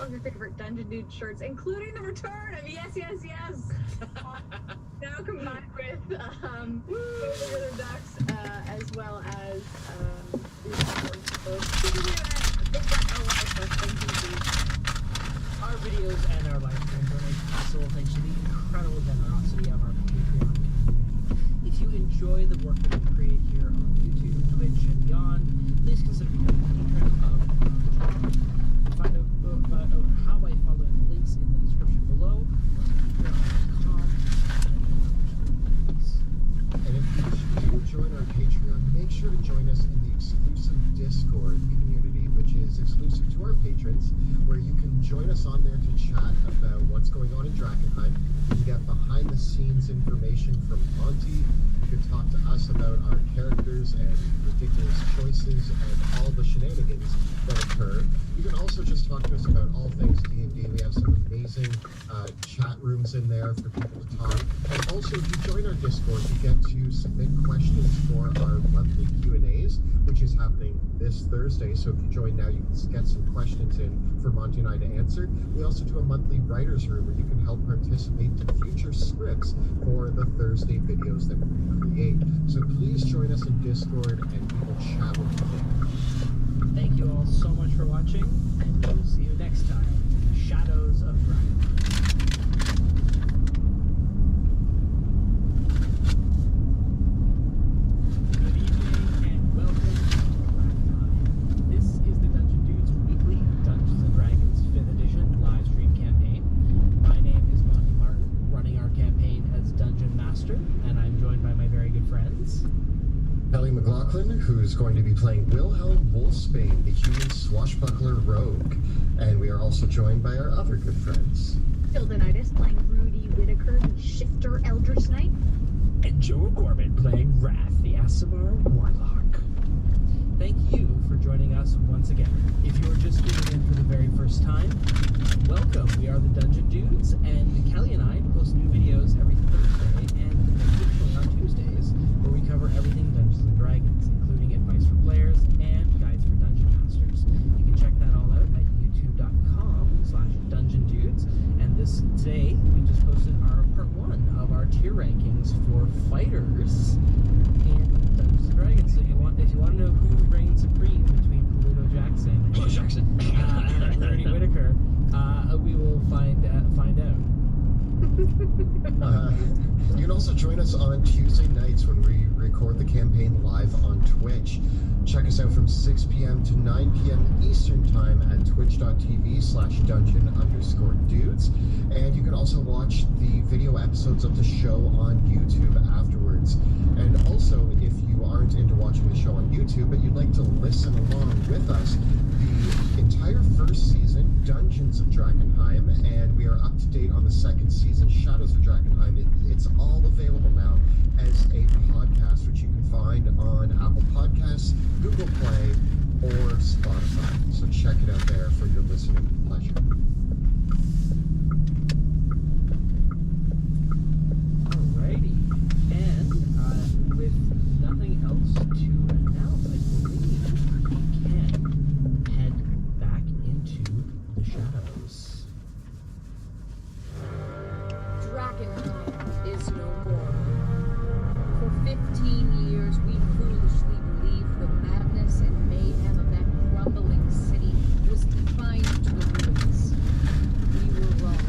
of your favorite Dungeon Dude shirts, including the return of Yes, now combined with regular ducks, as well as our videos and our live streams are made possible thanks to the incredible generosity of our Patreon community. If you enjoy the work that we create here on YouTube, Twitch, and beyond, please consider becoming a patron of our channel. Find out how by following the links in the description below, or patreon.com. And if you do join our Patreon, make sure to join us in the exclusive Discord community, which is exclusive to our patrons, where you can join us on there to chat about what's going on in Drakenheim. You can get behind-the-scenes information from Monty. You can talk to us about our characters and ridiculous choices and all the shenanigans that occur. You can also just talk to us about all things D&D. We have some amazing chat rooms in there for people to talk. And also, if you join our Discord, you get to submit questions for our monthly Q&As, which is happening this Thursday. So if you join now, you can get some questions in for Monty and I to answer. We also do a monthly writer's room where you can help participate to future scripts for the Thursday videos that we create. So please join us in Discord and we will chat with you there. Thank you all so much for watching, and we will see you next time in the Shadows of Drakenheim. Good evening and welcome to Drakenheim. This is the Dungeon Dudes weekly Dungeons & Dragons 5th edition live stream campaign. My name is Monty Martin, running our campaign as Dungeon Master, and I'm joined by my very good friends. Ellie McLaughlin, who's going to be playing Wilhelm Wolfsbane, the human swashbuckler rogue. And we are also joined by our other good friends. Hildenitis playing Rudy Whitaker, the Shifter Eldritch Knight. And Joe Gorman playing Wrath, the Aasimar Warlock. Thank you for joining us once again. If you are just tuning in for the very first time, welcome. We are the Dungeon Dudes, and Kelly and I post new videos every Thursday and occasionally on Tuesdays, where we cover everything Dungeons & Dragons, including advice for players and guides for Dungeon Masters. You can check that all out at youtube.com/DungeonDudes. And today, we just posted our part 1 of our tier rankings for fighters in Dungeons & Dragons. So if you want to know who reigns supreme between Paluto Jackson and Rudy Whitaker, we will find out. You can also join us on Tuesday nights when we record the campaign live on Twitch. Check us out from 6 p.m. to 9 p.m. Eastern Time at twitch.tv/dungeon_dudes. And you can also watch the video episodes of the show on YouTube afterwards. And also, if you aren't into watching the show on YouTube, but you'd like to listen along with us, the entire first season, Dungeons of Drakenheim, and we are up to date on the second season, Shadows of Drakenheim. It's all available now as a podcast, which you can find on Apple Podcasts, Google Play, or Spotify. So check it out there for your listening pleasure. Alrighty, and with nothing else to announce, I believe we can head back into the shadows. Drakenheim is no more. For 15 years, we foolishly believed the madness and mayhem of that crumbling city was confined to the ruins. We were wrong.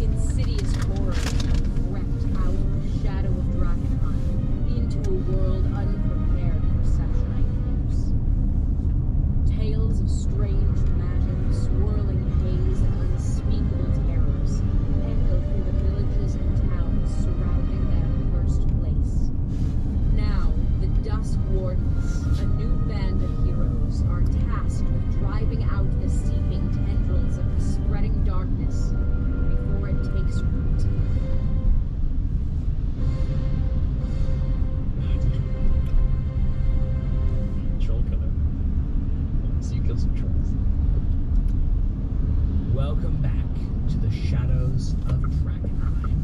Insidious horrors have crept out of the shadow of Drakenheim into a world unprepared for such nightmares. Tales of strange magic, swirling haze, and unspeakable terrors echo through the villages and towns surrounding that cursed place. Now, the Dusk Wardens, a new band of heroes, are tasked with driving out the seeping tendrils of the spreading darkness before it takes root. Troll killer. So you kill some trolls. Welcome back to the Shadows of Drakenheim.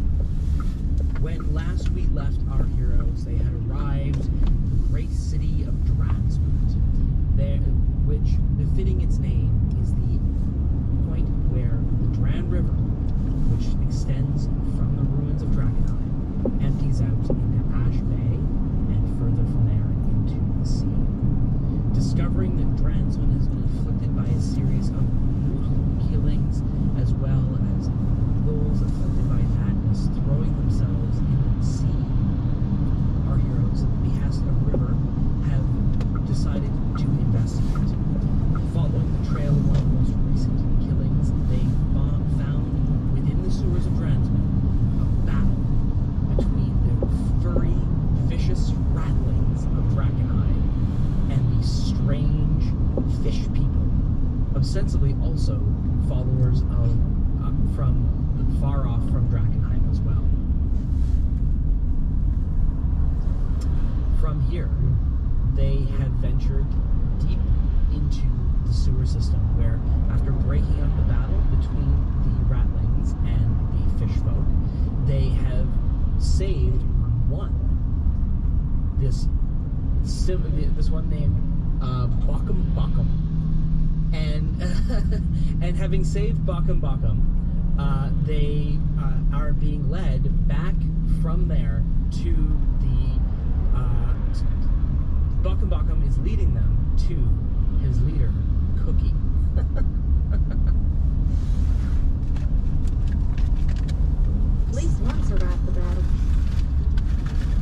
When last we left our heroes, they had arrived in the great city of Dragsmund, which, befitting its name, is the hearing that Dransman has been afflicted by a series of brutal killings, as well as those afflicted by madness throwing themselves into the sea. Our heroes, at the behest of River, have decided to investigate. Following the trail of one of the most recent killings, they found within the sewers of Dransman a battle between the furry, vicious ratlings of Drakenheim and the strange fish people, ostensibly also followers of from far off from Drakenheim as well. From here, they had ventured deep into the sewer system, where after breaking up the battle between the ratlings and the fish folk, they have saved one. This one named Bokum Bokum, and and having saved Bokum Bokum, they are being led back from there to the Bokum Bokum is leading them to his leader, Cookie. At least one survived the battle.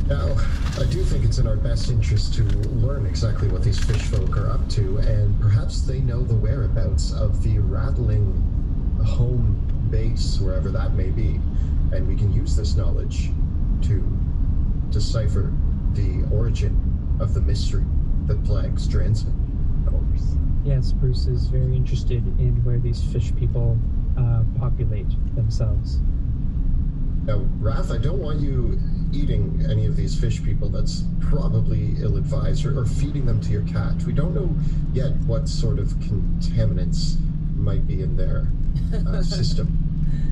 Now, I do think it's in our best interest to learn exactly what these fish folk are up to, and perhaps they know the whereabouts of the rattling home base, wherever that may be, and we can use this knowledge to decipher the origin of the mystery that plagues Dransman. Yes, Bruce is very interested in where these fish people populate themselves. Now, Wrath, I don't want you eating any of these fish people. That's probably ill-advised, or feeding them to your cat. We don't know yet what sort of contaminants might be in their system.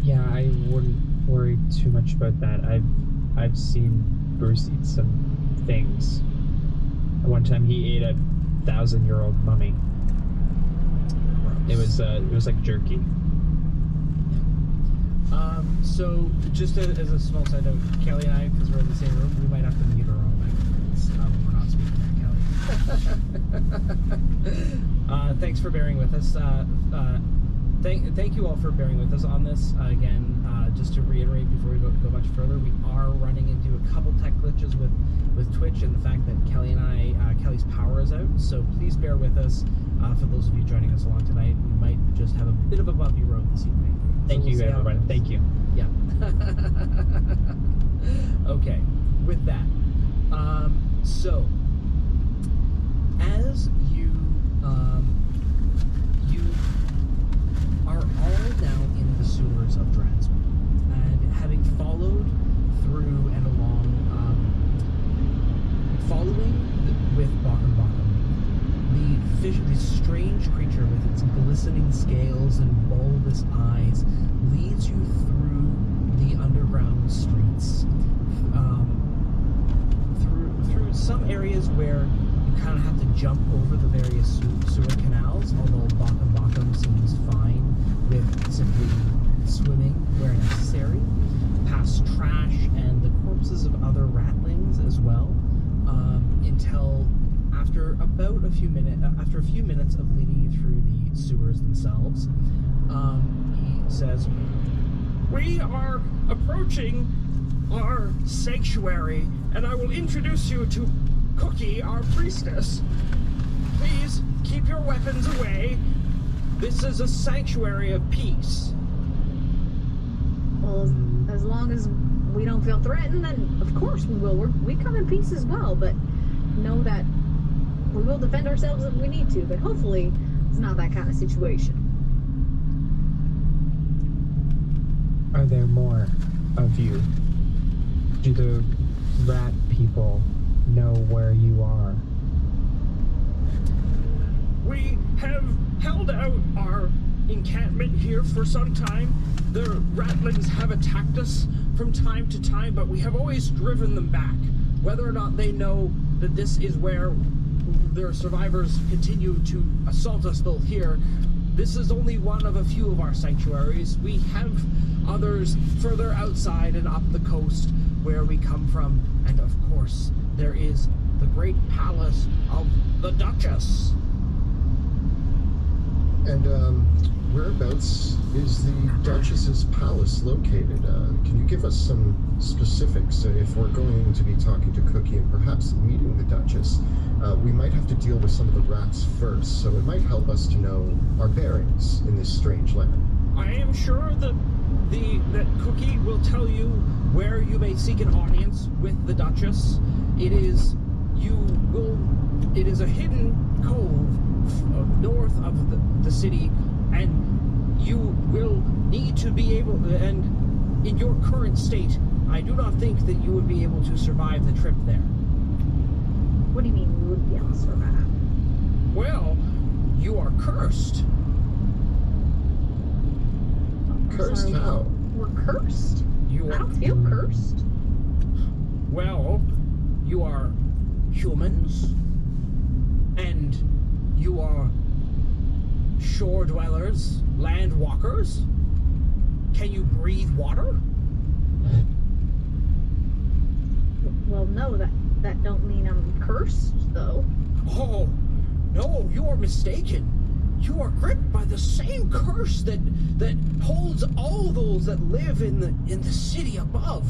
Yeah, I wouldn't worry too much about that. I've seen Bruce eat some things. One time he ate a 1,000-year-old mummy. It was like jerky. So just as a small side note, Kelly and I, because we're in the same room, we might have to mute our own microphones when we're not speaking at Kelly. Thanks for bearing with us. Thank you all for bearing with us on this. Again, just to reiterate before we go much further, we are running into a couple tech glitches with Twitch and the fact that Kelly and I, Kelly's power is out. So please bear with us. For those of you joining us along tonight, we might just have a bit of a bumpy road this evening. Thank you, everyone. Thank you. Yeah. Okay. With that, so as you are all now in the sewers of Dransman, and having followed through and along, with Bokum Bokum, the strange creature with its glistening scales and bulbous eyes leads you through the underground streets, through some areas where you kind of have to jump over the various sewer canals, although Bokum Bokum seems fine with simply swimming where necessary, past trash and the corpses of other ratlings as well, until after a few minutes of leading you through the sewers themselves, he says, "We are approaching our sanctuary, and I will introduce you to Cookie, our priestess. Please keep your weapons away. This is a sanctuary of peace." Well, as long as we don't feel threatened, then of course we will. We come in peace as well, but know that we will defend ourselves if we need to, but hopefully it's not that kind of situation. Are there more of you? Do the rat people know where you are? We have held out our encampment here for some time. The ratlings have attacked us from time to time, but we have always driven them back. Whether or not they know that this is where their survivors continue to assault us both here, this is only one of a few of our sanctuaries. We have others further outside and up the coast where we come from, and of course there is the great palace of the Duchess. And whereabouts is the Duchess's palace located? Can you give us some specifics if we're going to be talking to Cookie and perhaps meeting the Duchess? We might have to deal with some of the rats first, so it might help us to know our bearings in this strange land. I am sure that Cookie will tell you where you may seek an audience with the Duchess. It is a hidden cove north of the city, and you will need to be able, and in your current state, I do not think that you would be able to survive the trip there. What do you mean we would be able to survive? Well, you are cursed. Cursed Sorry, how? We're cursed? You I are, don't feel cursed. well, you are humans, and you are shore dwellers, land walkers. Can you breathe water? Well, no, that don't mean I'm cursed, though. Oh, no, you are mistaken. You are gripped by the same curse that holds all those that live in the city above.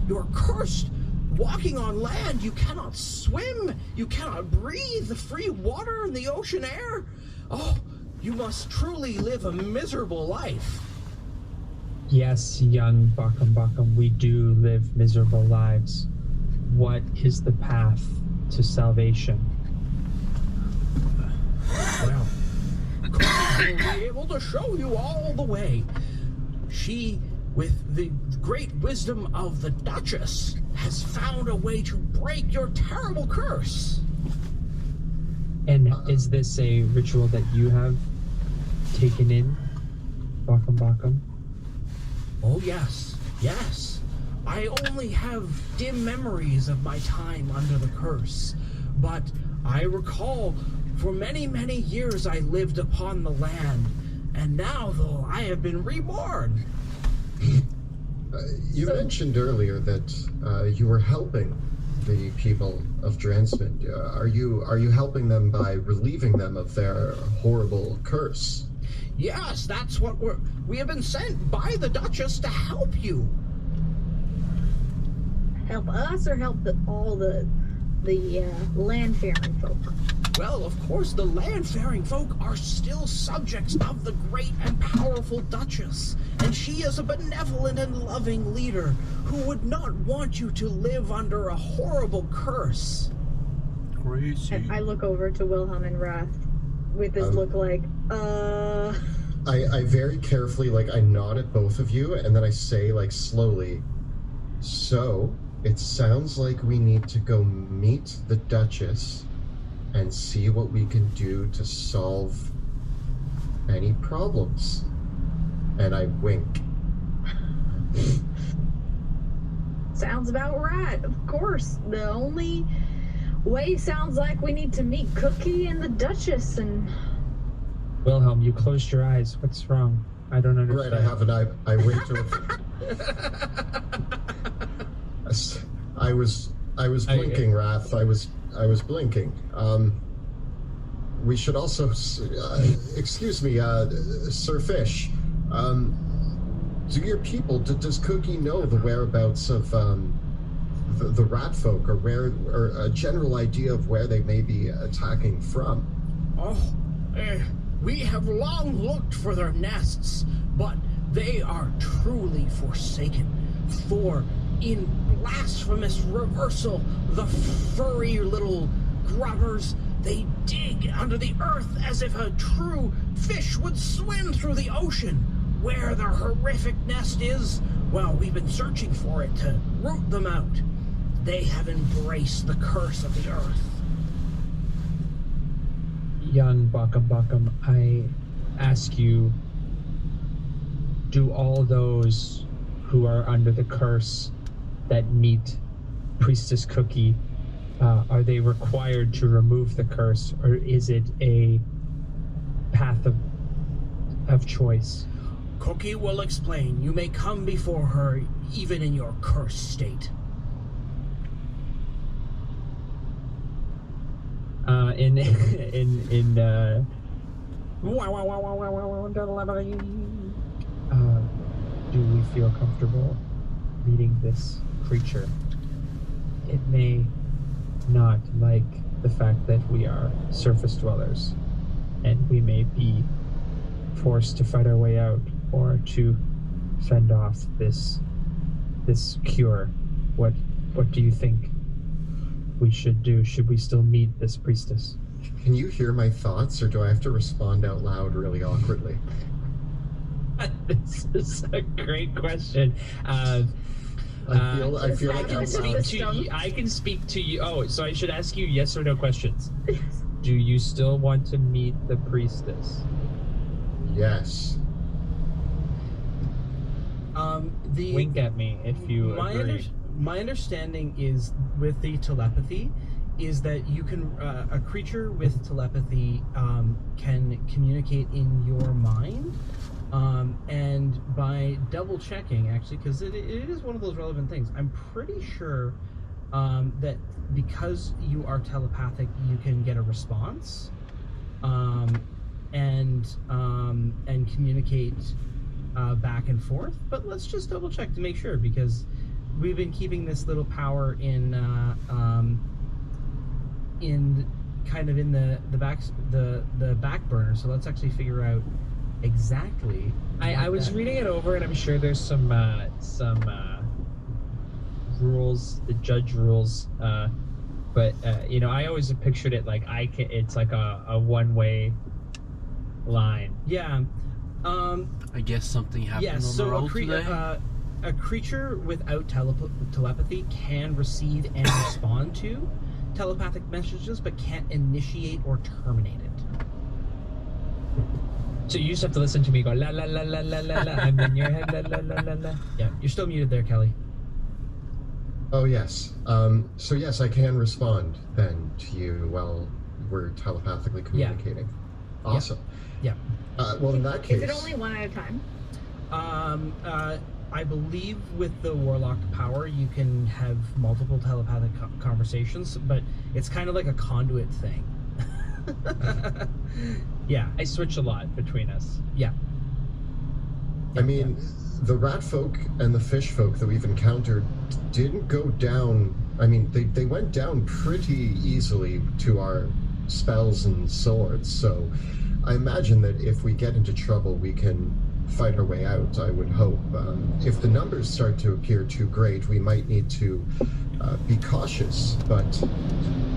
You are cursed. Walking on land, you cannot swim. You cannot breathe the free water and the ocean air. Oh, you must truly live a miserable life. Yes, young Bakam, we do live miserable lives. What is the path to salvation? Well, Cookie will be able to show you all the way. She, with the great wisdom of the Duchess, has found a way to break your terrible curse. And is this a ritual that you have taken in, Bakam? Oh, yes, yes. I only have dim memories of my time under the curse, but I recall for many, many years I lived upon the land, and now, though, I have been reborn. You mentioned earlier that you were helping the people of Dransmond. Are you helping them by relieving them of their horrible curse? Yes, that's what we have been sent by the Duchess to help you. Help us or help all the land-faring folk? Well, of course, the land-faring folk are still subjects of the great and powerful Duchess, and she is a benevolent and loving leader who would not want you to live under a horrible curse. Crazy. I look over to Wilhelm and Wrath with this look like, I very carefully, I nod at both of you, and then I say, slowly, so it sounds like we need to go meet the Duchess and see what we can do to solve any problems. And I wink. sounds about right. Of course. The only way sounds like we need to meet Cookie and the Duchess and... Wilhelm, you closed your eyes. What's wrong? I don't understand. Right, I have an eye. I went to. I was blinking, Wrath. I was blinking. We should also, excuse me, Sir Fish. Do your people? Does Cookie know the whereabouts of the rat folk, or a general idea of where they may be attacking from? We have long looked for their nests, but they are truly forsaken. For in blasphemous reversal, the furry little grubbers, they dig under the earth as if a true fish would swim through the ocean. Where their horrific nest is, well, we've been searching for it to root them out. They have embraced the curse of the earth. Young Bakam, I ask you, do all those who are under the curse that meet Priestess Cookie, are they required to remove the curse, or is it a path of choice? Cookie will explain. You may come before her even in your cursed state. Do we feel comfortable meeting this creature? It may not like the fact that we are surface dwellers, and we may be forced to fight our way out or to fend off this cure. What do you think we should do? Should we still meet this priestess? Can you hear my thoughts, or do I have to respond out loud really awkwardly? This is a great question. I feel like I can speak to you. Oh, so I should ask you yes or no questions. Do you still want to meet the priestess? Yes. Wink at me if you agree. My understanding is with the telepathy is that you can a creature with telepathy can communicate in your mind, and by double checking, actually, because it is one of those relevant things, I'm pretty sure that because you are telepathic, you can get a response and communicate back and forth. But let's just double check to make sure, because we've been keeping this little power in kind of in the back burner. So let's actually figure out exactly. I was reading it over, and I'm sure there's some rules, the judge rules. But I always pictured it like it's like a one-way line. Yeah. I guess something happened on the road today. A creature without telepathy can receive and respond to telepathic messages, but can't initiate or terminate it. So you just have to listen to me go la la la la la la la. I'm in your head la la la la la. Yeah, you're still muted there, Kelly. Oh, yes. So yes, I can respond then to you while we're telepathically communicating. Yeah. Awesome. Yeah. Well, in that case... Is it only one at a time? I believe with the warlock power, you can have multiple telepathic conversations, but it's kind of like a conduit thing. Yeah. I switch a lot between us. Yeah. I mean, the rat folk and the fish folk that we've encountered didn't go down... I mean, they went down pretty easily to our spells and swords, so I imagine that if we get into trouble, we can fight our way out, I would hope. If the numbers start to appear too great, we might need to be cautious, but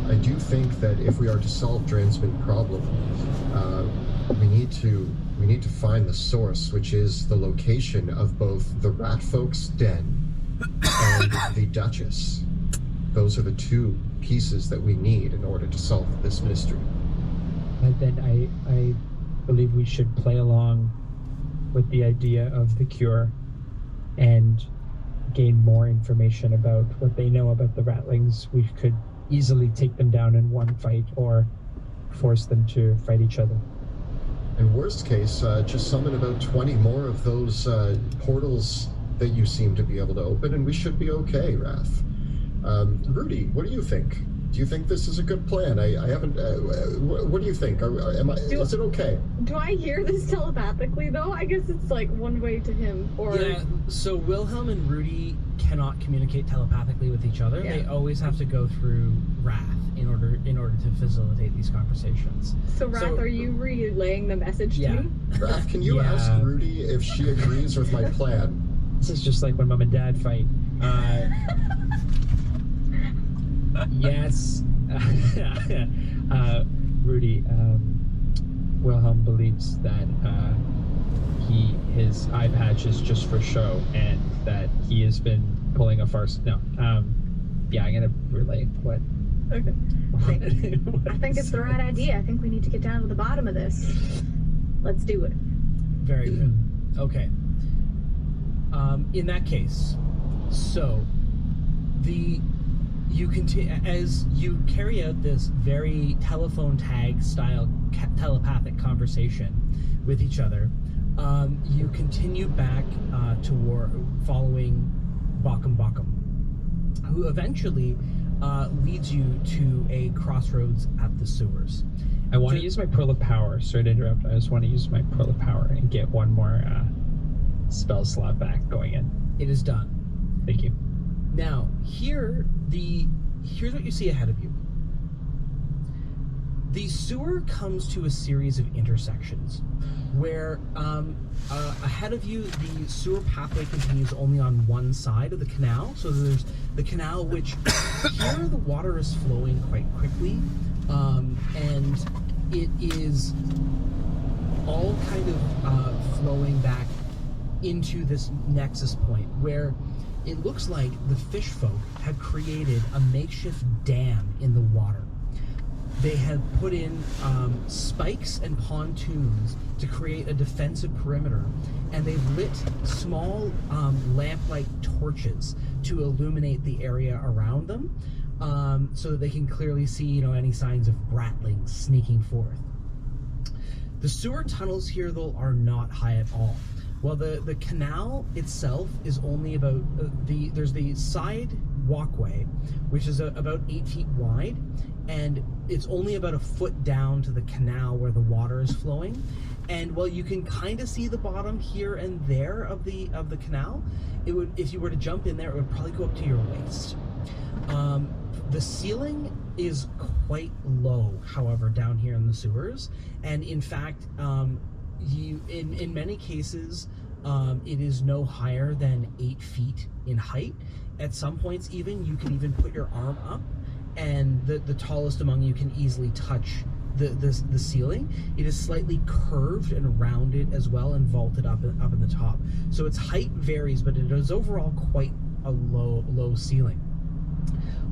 I do think that if we are to solve Dran's problem, we need to find the source, which is the location of both the rat folk's den and the Duchess. Those are the two pieces that we need in order to solve this mystery. And then I believe we should play along with the idea of the cure and gain more information about what they know about the ratlings. We could easily take them down in one fight or force them to fight each other. In worst case, just summon about 20 more of those portals that you seem to be able to open, and we should be okay, Wrath. Rudy, what do you think? Do you think this is a good plan? I haven't... what do you think? Is it okay? Do I hear this telepathically, though? I guess it's like one way to him, or... Yeah, so Wilhelm and Rudy cannot communicate telepathically with each other. Yeah. They always have to go through Wrath in order to facilitate these conversations. So, Wrath, are you relaying the message to me? Wrath, can you ask Rudy if she agrees with my plan? This is just like when Mom and Dad fight. Yes. Rudy, Wilhelm believes that his eye patch is just for show, and that he has been pulling a farce. No. Yeah, I'm gonna relay what. Okay. I think it's the right idea. I think we need to get down to the bottom of this. Let's do it. Very good. Okay. In that case, so you continue as you carry out this very telephone tag style telepathic conversation with each other. You continue back toward following Bakum, who eventually leads you to a crossroads at the sewers. I want to use my Pearl of Power. Sorry to interrupt. I just want to use my Pearl of Power and get one more spell slot back going in. It is done. Thank you. Now, here's what you see ahead of you. The sewer comes to a series of intersections where ahead of you, the sewer pathway continues only on one side of the canal. So there's the canal, which here the water is flowing quite quickly, and it is all kind of flowing back into this nexus point where it looks like the fish folk have created a makeshift dam in the water. They have put in spikes and pontoons to create a defensive perimeter, and they've lit small lamp-like torches to illuminate the area around them, so that they can clearly see, any signs of ratlings sneaking forth. The sewer tunnels here, though, are not high at all. Well, the canal itself is only about there's the side walkway, which is about 8 feet wide, and it's only about a foot down to the canal where the water is flowing. And while you can kind of see the bottom here and there of the canal, it would, if you were to jump in there, it would probably go up to your waist. The ceiling is quite low, however, down here in the sewers, and in fact, in many cases, it is no higher than 8 feet in height. At some points, even you can even put your arm up, and the tallest among you can easily touch the ceiling. It is slightly curved and rounded as well, and vaulted up in the top. So its height varies, but it is overall quite a low ceiling.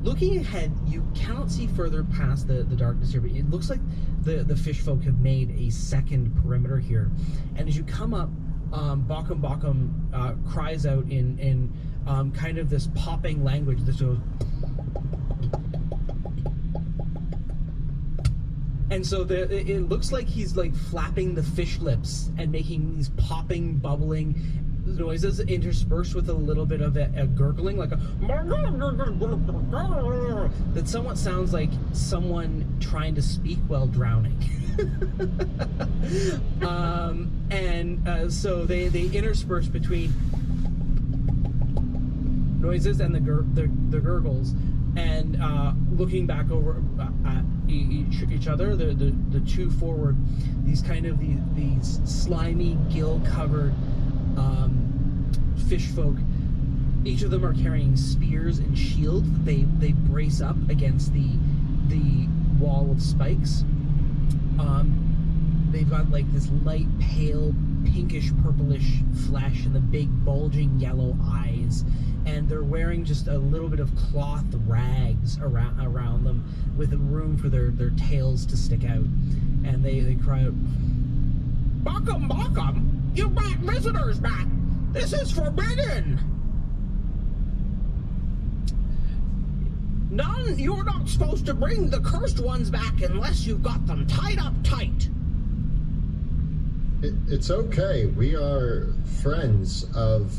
Looking ahead, you cannot see further past the darkness here, but it looks like the fish folk have made a second perimeter here. And as you come up, Bokum Bokum cries out in kind of this popping language that goes. And so it looks like he's like flapping the fish lips and making these popping, bubbling noises interspersed with a little bit of a gurgling, like a that somewhat sounds like someone trying to speak while drowning. So they intersperse between noises and the gurgles, and looking back over at each other, the two forward, these kind of these slimy, gill-covered fish folk. Each of them are carrying spears and shields that they brace up against the wall of spikes. They've got like this light, pale, pinkish, purplish flesh and the big, bulging yellow eyes. And they're wearing just a little bit of cloth rags around them, with room for their tails to stick out. And they cry out, "Bokum Bokum, you brought visitors back! This is forbidden! None, you're not supposed to bring the cursed ones back unless you've got them tied up tight." It's okay. We are friends of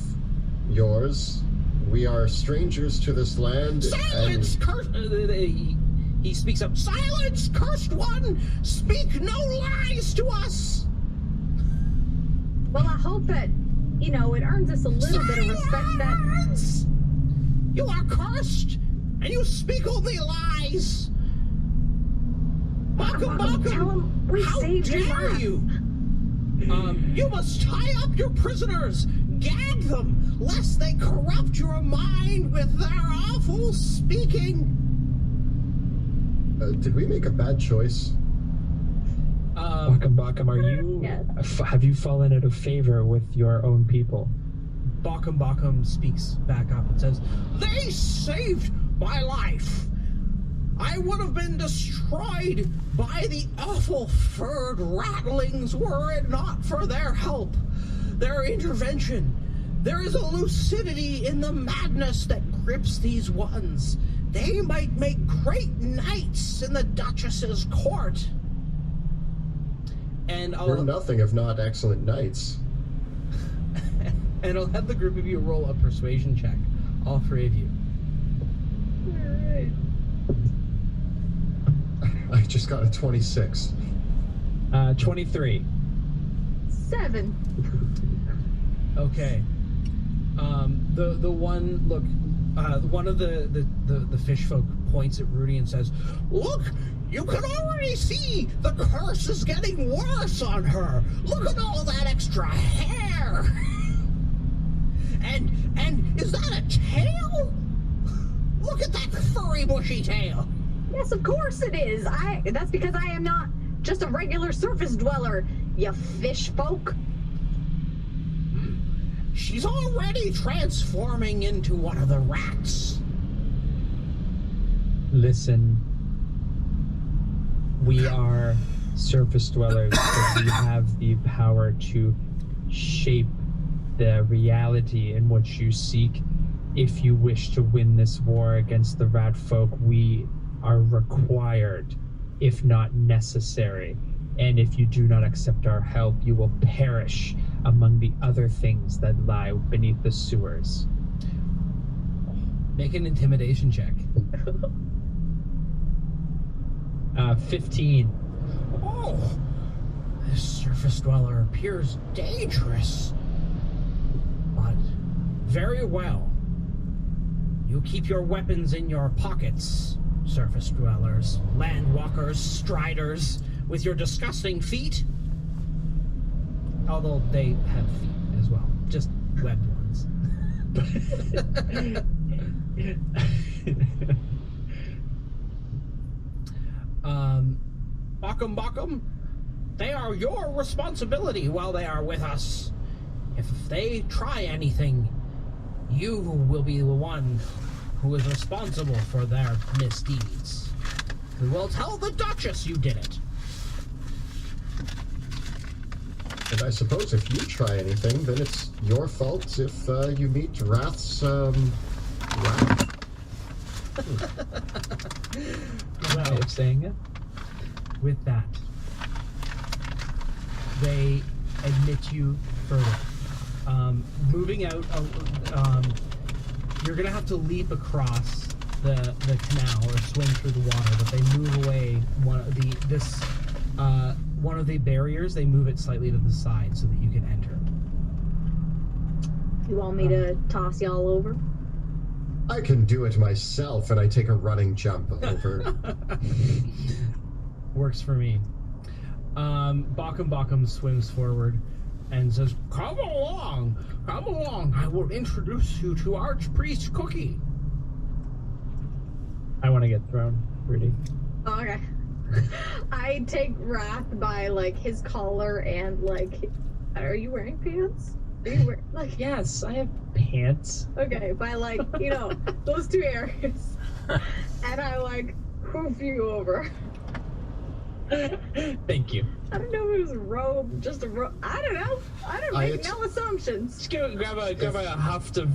yours. We are strangers to this land. Silence, cursed... He speaks up. "Silence, cursed one! Speak no lies to us!" Well, I hope that, it earns us a little bit of respect that... You are cursed, and you speak only lies! Bokum Bokum, how dare you! You must tie up your prisoners, gag them, lest they corrupt your mind with their awful speaking. Did we make a bad choice? Bokum Bokum, are you? Yes. Have you fallen out of favor with your own people? Bokum Bokum speaks back up and says, "They saved my life. I would have been destroyed by the awful furred ratlings were it not for their help, their intervention. There is a lucidity in the madness that grips these ones. They might make great knights in the Duchess's court." And We're nothing if not excellent knights. And I'll have the group of you roll a persuasion check, all three of you. I just got a 26. 23. 7. Okay. The one look. One of the fish folk points at Rudy and says, "Look, you can already see the curse is getting worse on her. Look at all that extra hair. And is that a tail? Look at that furry, bushy tail." Yes, of course it is. That's because I am not just a regular surface dweller, you fish folk. She's already transforming into one of the rats. Listen, we are surface dwellers, but we have the power to shape the reality in which you seek. If you wish to win this war against the rat folk, we are required, if not necessary. And if you do not accept our help, you will perish among the other things that lie beneath the sewers. Make an intimidation check. 15. Oh, this surface dweller appears dangerous. But very well. You keep your weapons in your pockets, surface dwellers, landwalkers, striders, with your disgusting feet. Although they have feet as well, just webbed ones. Bakum, they are your responsibility while they are with us. If they try anything, you will be the one who is responsible for their misdeeds. We will tell the Duchess you did it. And I suppose if you try anything, then it's your fault if you meet Wrath's wrath. Way of saying it. With that, they admit you further. Moving out, you're gonna have to leap across the canal or swim through the water, but they move away one of the barriers. They move it slightly to the side so that you can enter. You want me to toss y'all over? I can do it myself, and I take a running jump over. Works for me. Bakum swims forward and says, Come along. I will introduce you to Archpriest Cookie." I want to get thrown, Rudy. Oh, okay. I take Wrath by, like, his collar and, like... Are you wearing pants? Are you wearing, like... Yes, I have pants. Okay, by, like, you know, those two areas. And I, like, hoof you over. Thank you. I don't know if it was a robe, just a robe. I don't know. I don't make no assumptions. Just grab a haft of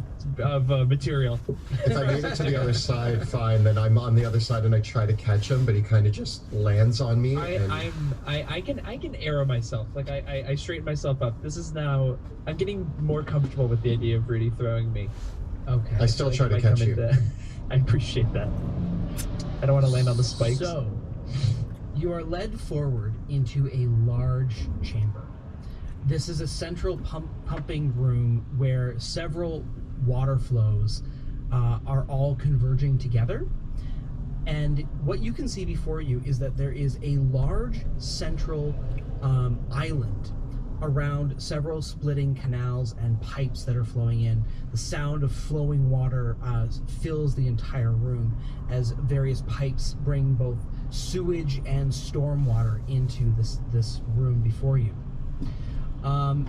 material. If I made it to the other side, fine. Then I'm on the other side and I try to catch him, but he kind of just lands on me. I can arrow myself. Like I straighten myself up. This is now. I'm getting more comfortable with the idea of Rudy throwing me. Okay. I still try to catch you. I appreciate that. I don't want to land on the spikes. So, you are led forward into a large chamber. This is a central pumping room where several water flows are all converging together. And what you can see before you is that there is a large central island around several splitting canals and pipes that are flowing in. The sound of flowing water fills the entire room as various pipes bring both sewage and stormwater into this room before you.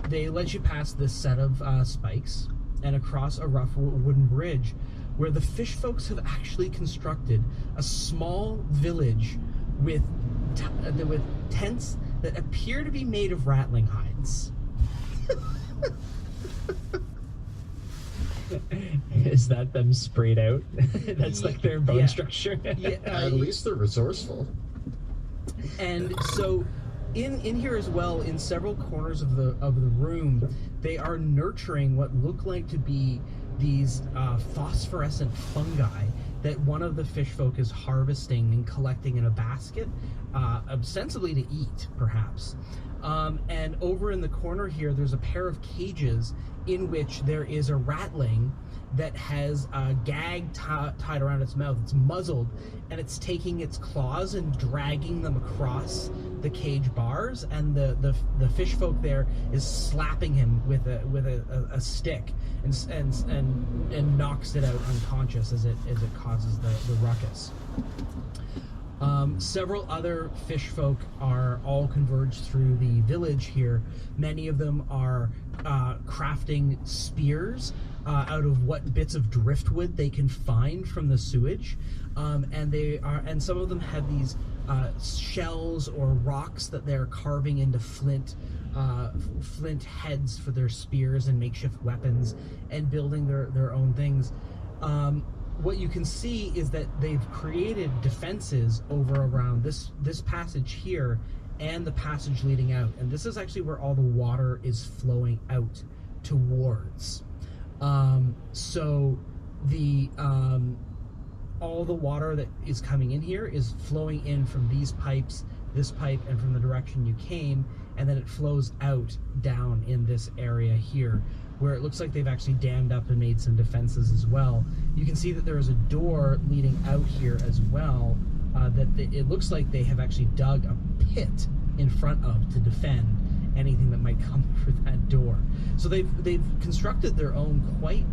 They let you past this set of spikes and across a rough wooden bridge where the fish folks have actually constructed a small village with tents that appear to be made of rattling hides. Is that them sprayed out? That's like their bone structure. Yeah, At least they're resourceful. And so in here as well, in several corners of the room, they are nurturing what look like to be these phosphorescent fungi that one of the fish folk is harvesting and collecting in a basket, ostensibly to eat, perhaps. And over in the corner here, there's a pair of cages in which there is a ratling that has a gag tied around its mouth. It's muzzled, and it's taking its claws and dragging them across the cage bars, and the fish folk there is slapping him with a stick and knocks it out unconscious as it causes the ruckus. Several other fish folk are all converged through the village here. Many of them are crafting spears out of what bits of driftwood they can find from the sewage, and some of them have these shells or rocks that they're carving into flint heads for their spears and makeshift weapons, and building their own things. What you can see is that they've created defenses over around this passage here and the passage leading out, and this is actually where all the water is flowing out towards. So the all the water that is coming in here is flowing in from these pipes, this pipe, and from the direction you came, and then it flows out down in this area here, where it looks like they've actually dammed up and made some defenses as well. You can see that there is a door leading out here as well, it looks like they have actually dug a pit in front of to defend anything that might come through that door. So they've constructed their own quite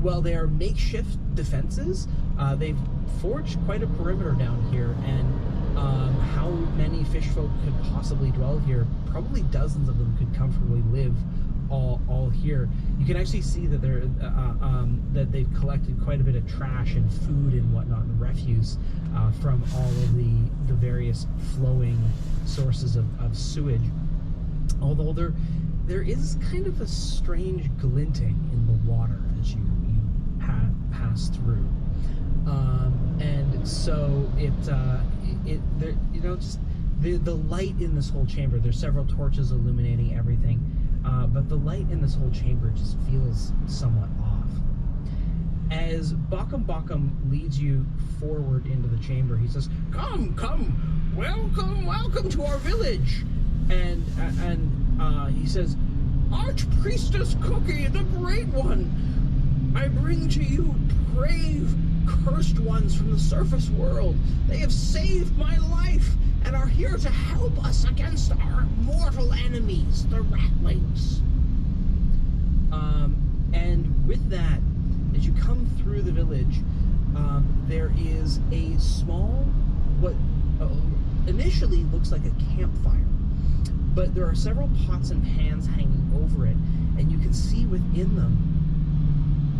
well, they are makeshift defenses. They've forged quite a perimeter down here, and how many fish folk could possibly dwell here? Probably dozens of them could comfortably live all here. You can actually see that that they've collected quite a bit of trash and food and whatnot and refuse from all of the various flowing sources of sewage. Although there is kind of a strange glinting in the water as you pass through, and so just the light in this whole chamber. There's several torches illuminating everything, but the light in this whole chamber just feels somewhat off. As Bokum leads you forward into the chamber, he says, "Come, welcome to our village," and he says, "Archpriestess Cookie, the Great One, I bring to you brave, cursed ones from the surface world. They have saved my life and are here to help us against our mortal enemies, the ratlings." And with that, as you come through the village, there is a small, what initially looks like a campfire, but there are several pots and pans hanging over it, and you can see within them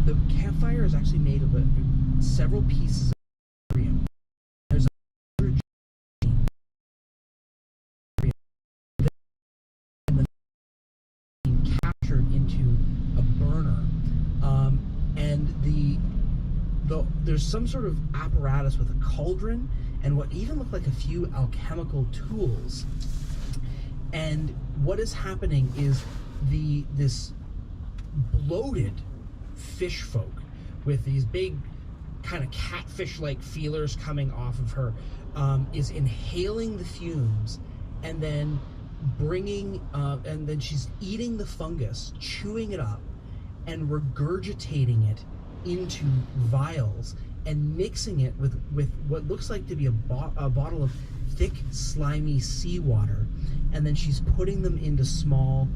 the campfire is actually made of several pieces of cerium. There's captured into a burner, and there's some sort of apparatus with a cauldron and what even look like a few alchemical tools. And what is happening is this bloated fish folk with these big kind of catfish-like feelers coming off of her is inhaling the fumes, and then and then she's eating the fungus, chewing it up, and regurgitating it into vials and mixing it with what looks like to be a bottle of thick, slimy seawater, and then she's putting them into small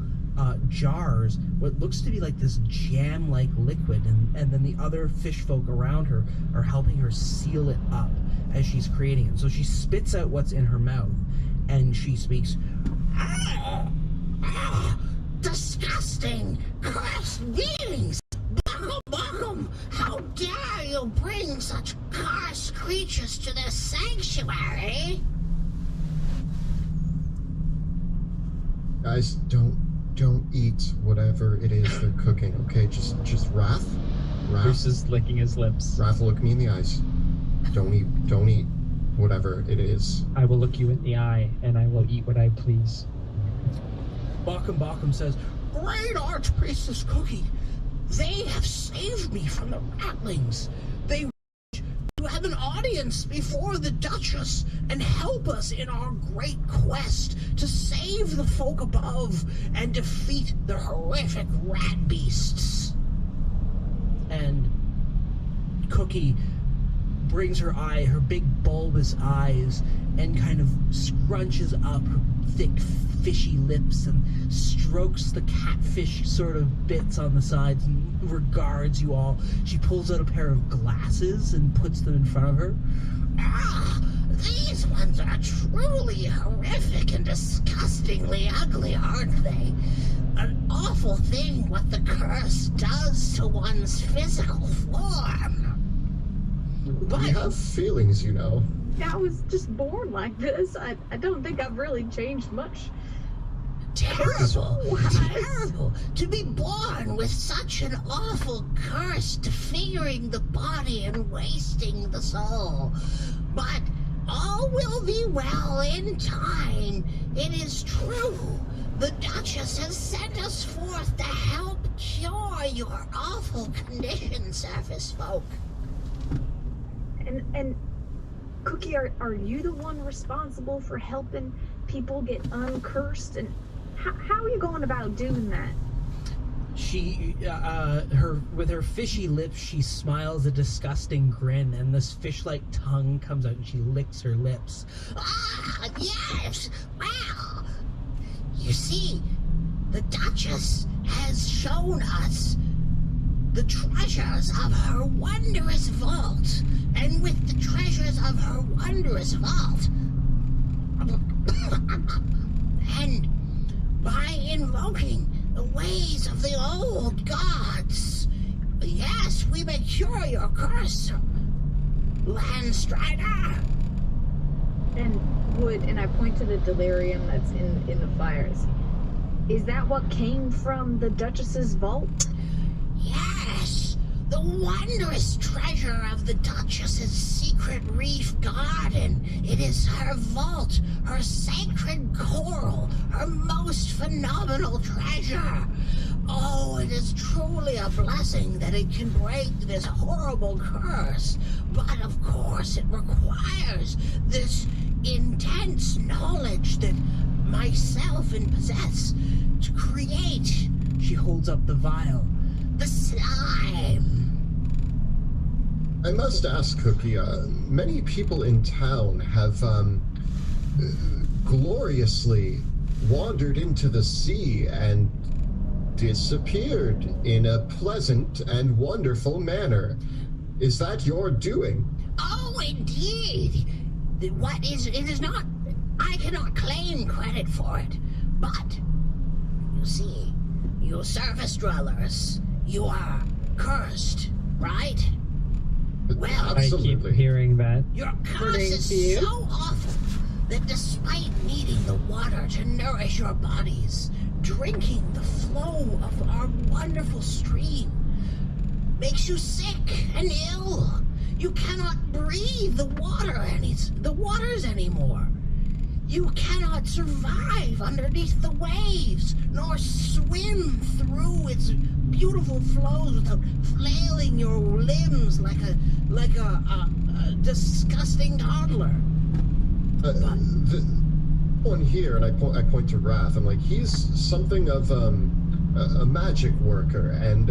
jars, what looks to be like this jam-like liquid, and then the other fish folk around her are helping her seal it up as she's creating it. So she spits out what's in her mouth, and she speaks, "Disgusting, cursed beings! Bokum, how dare you bring such cursed creatures to this sanctuary?" Guys, don't eat whatever it is they're cooking, okay? Just Wrath. Bruce is licking his lips. Wrath, look me in the eyes. Don't eat whatever it is. I will look you in the eye, and I will eat what I please. Bokum says, "Great Archpriestess Cookie, they have saved me from the ratlings. They to have an audience before the Duchess and help us in our great quest to save the folk above and defeat the horrific rat beasts. And Cookie brings her big bulbous eyes, and kind of scrunches up her thick fishy lips and strokes the catfish sort of bits on the sides and regards you all. She pulls out a pair of glasses and puts them in front of her. Ah, these ones are truly horrific and disgustingly ugly, aren't they? An awful thing what the curse does to one's physical form. We have feelings, you know. I was just born like this. I don't think I've really changed much. Terrible, terrible to be born with such an awful curse, disfiguring the body and wasting the soul. But all will be well in time. It is true. The Duchess has sent us forth to help cure your awful condition, surface folk. And Cookie, are you the one responsible for helping people get uncursed? And how are you going about doing that? She, with her fishy lips, she smiles a disgusting grin, and this fish-like tongue comes out, and she licks her lips. Ah, yes. Well, you see, the Duchess has shown us the treasures of her wondrous vault, and with the treasures of her wondrous vault, and by invoking the ways of the old gods, yes, we may cure your curse, Landstrider. And I point to the delirium that's in the fires. Is that what came from the Duchess's vault? Yes, the wondrous treasure of the Duchess's secret reef garden. It is her vault, her sacred coral, her most phenomenal treasure. Oh, it is truly a blessing that it can break this horrible curse. But of course, it requires this intense knowledge that myself possess to create. She holds up the vial. The slime. I must ask, Cookie, many people in town have gloriously wandered into the sea and disappeared in a pleasant and wonderful manner. Is that your doing? Oh, indeed. It is not, I cannot claim credit for it, but, you see, you surface dwellers, you are cursed, right? Well, absolutely. I keep hearing that. Your curse is so awful that despite needing the water to nourish your bodies, drinking the flow of our wonderful stream makes you sick and ill. You cannot breathe the waters anymore. You cannot survive underneath the waves, nor swim through its beautiful flows without flailing your limbs like a disgusting toddler. The one here, and I point to Wrath. I'm like, he's something of a magic worker, and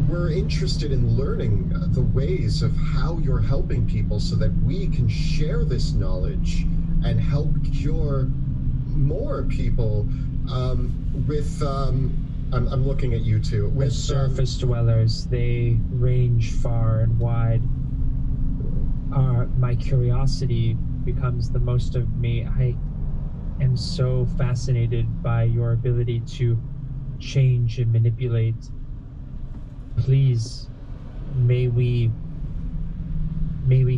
we're interested in learning the ways of how you're helping people so that we can share this knowledge and help cure more people with, I'm looking at you two. With surface dwellers, they range far and wide. My curiosity becomes the most of me. I am so fascinated by your ability to change and manipulate. Please, may we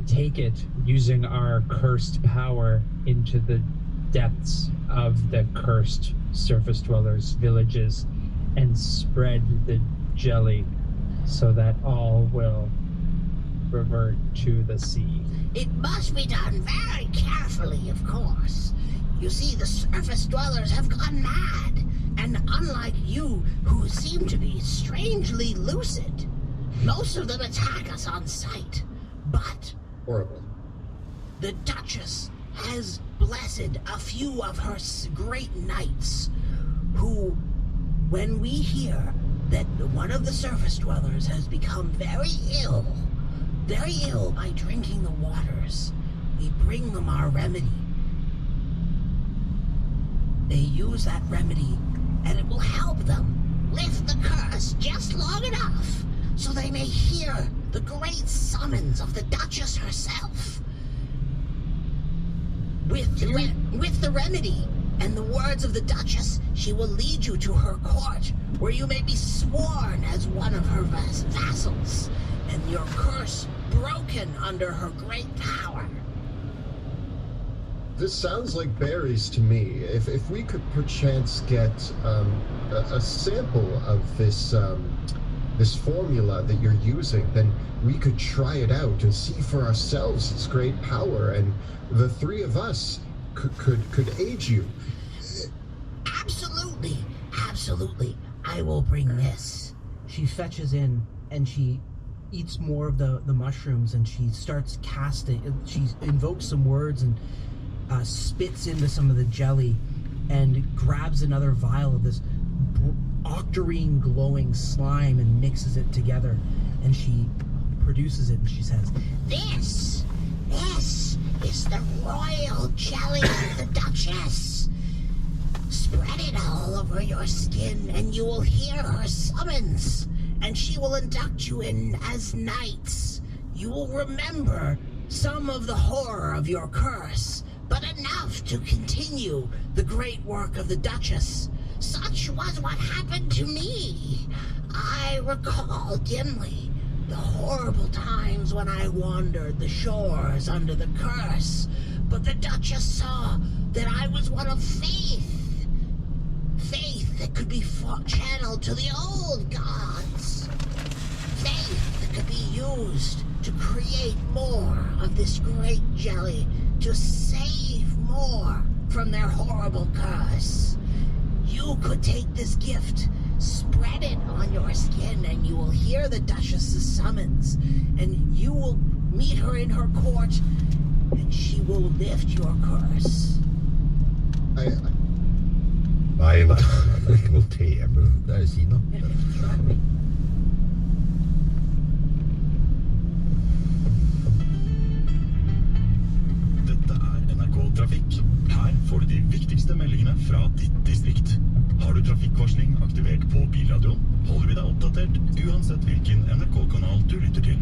take it, using our cursed power, into the depths of the cursed surface dwellers' villages and spread the jelly so that all will revert to the sea. It must be done very carefully, of course. You see, the surface dwellers have gone mad, and unlike you, who seem to be strangely lucid, Most of them attack us on sight, but Horrible. the Duchess has blessed a few of her great knights who, when we hear that one of the surface dwellers has become very ill by drinking the waters, we bring them our remedy. They use that remedy, and it will help them lift the curse just long enough so they may hear the great summons of the Duchess herself. With the remedy and the words of the Duchess, she will lead you to her court, where you may be sworn as one of her vassals, and your curse broken under her great power. This sounds like berries to me. If we could perchance get a sample of this this formula that you're using, then we could try it out and see for ourselves its great power, and the three of us could aid you. Absolutely. I will bring this. She fetches in and she eats more of the mushrooms, and she starts casting. She invokes some words and spits into some of the jelly and grabs another vial of this octarine glowing slime and mixes it together, and she produces it, and she says, This is the royal jelly of the Duchess. Spread it all over your skin and you will hear her summons, and she will induct you in as knights. You will remember some of the horror of your curse, but enough to continue the great work of the Duchess. Such was what happened to me. I recall dimly the horrible times when I wandered the shores under the curse, but the Duchess saw that I was one of faith that could be channeled to the old gods, faith that could be used to create more of this great jelly, to save more from their horrible curse. You could take this gift, spread it on your skin, and you will hear the Duchess's summons, and you will meet her in her court, and she will lift your curse. Nei, det er ikke noe tema. Det er Kina. Dette NRK Trafikk. Her får du de viktigste meldingene fra ditt distrikt. Har du trafikkvarsling aktivert på bilradioen, holder vi deg oppdatert uansett hvilken NRK-kanal du lytter til.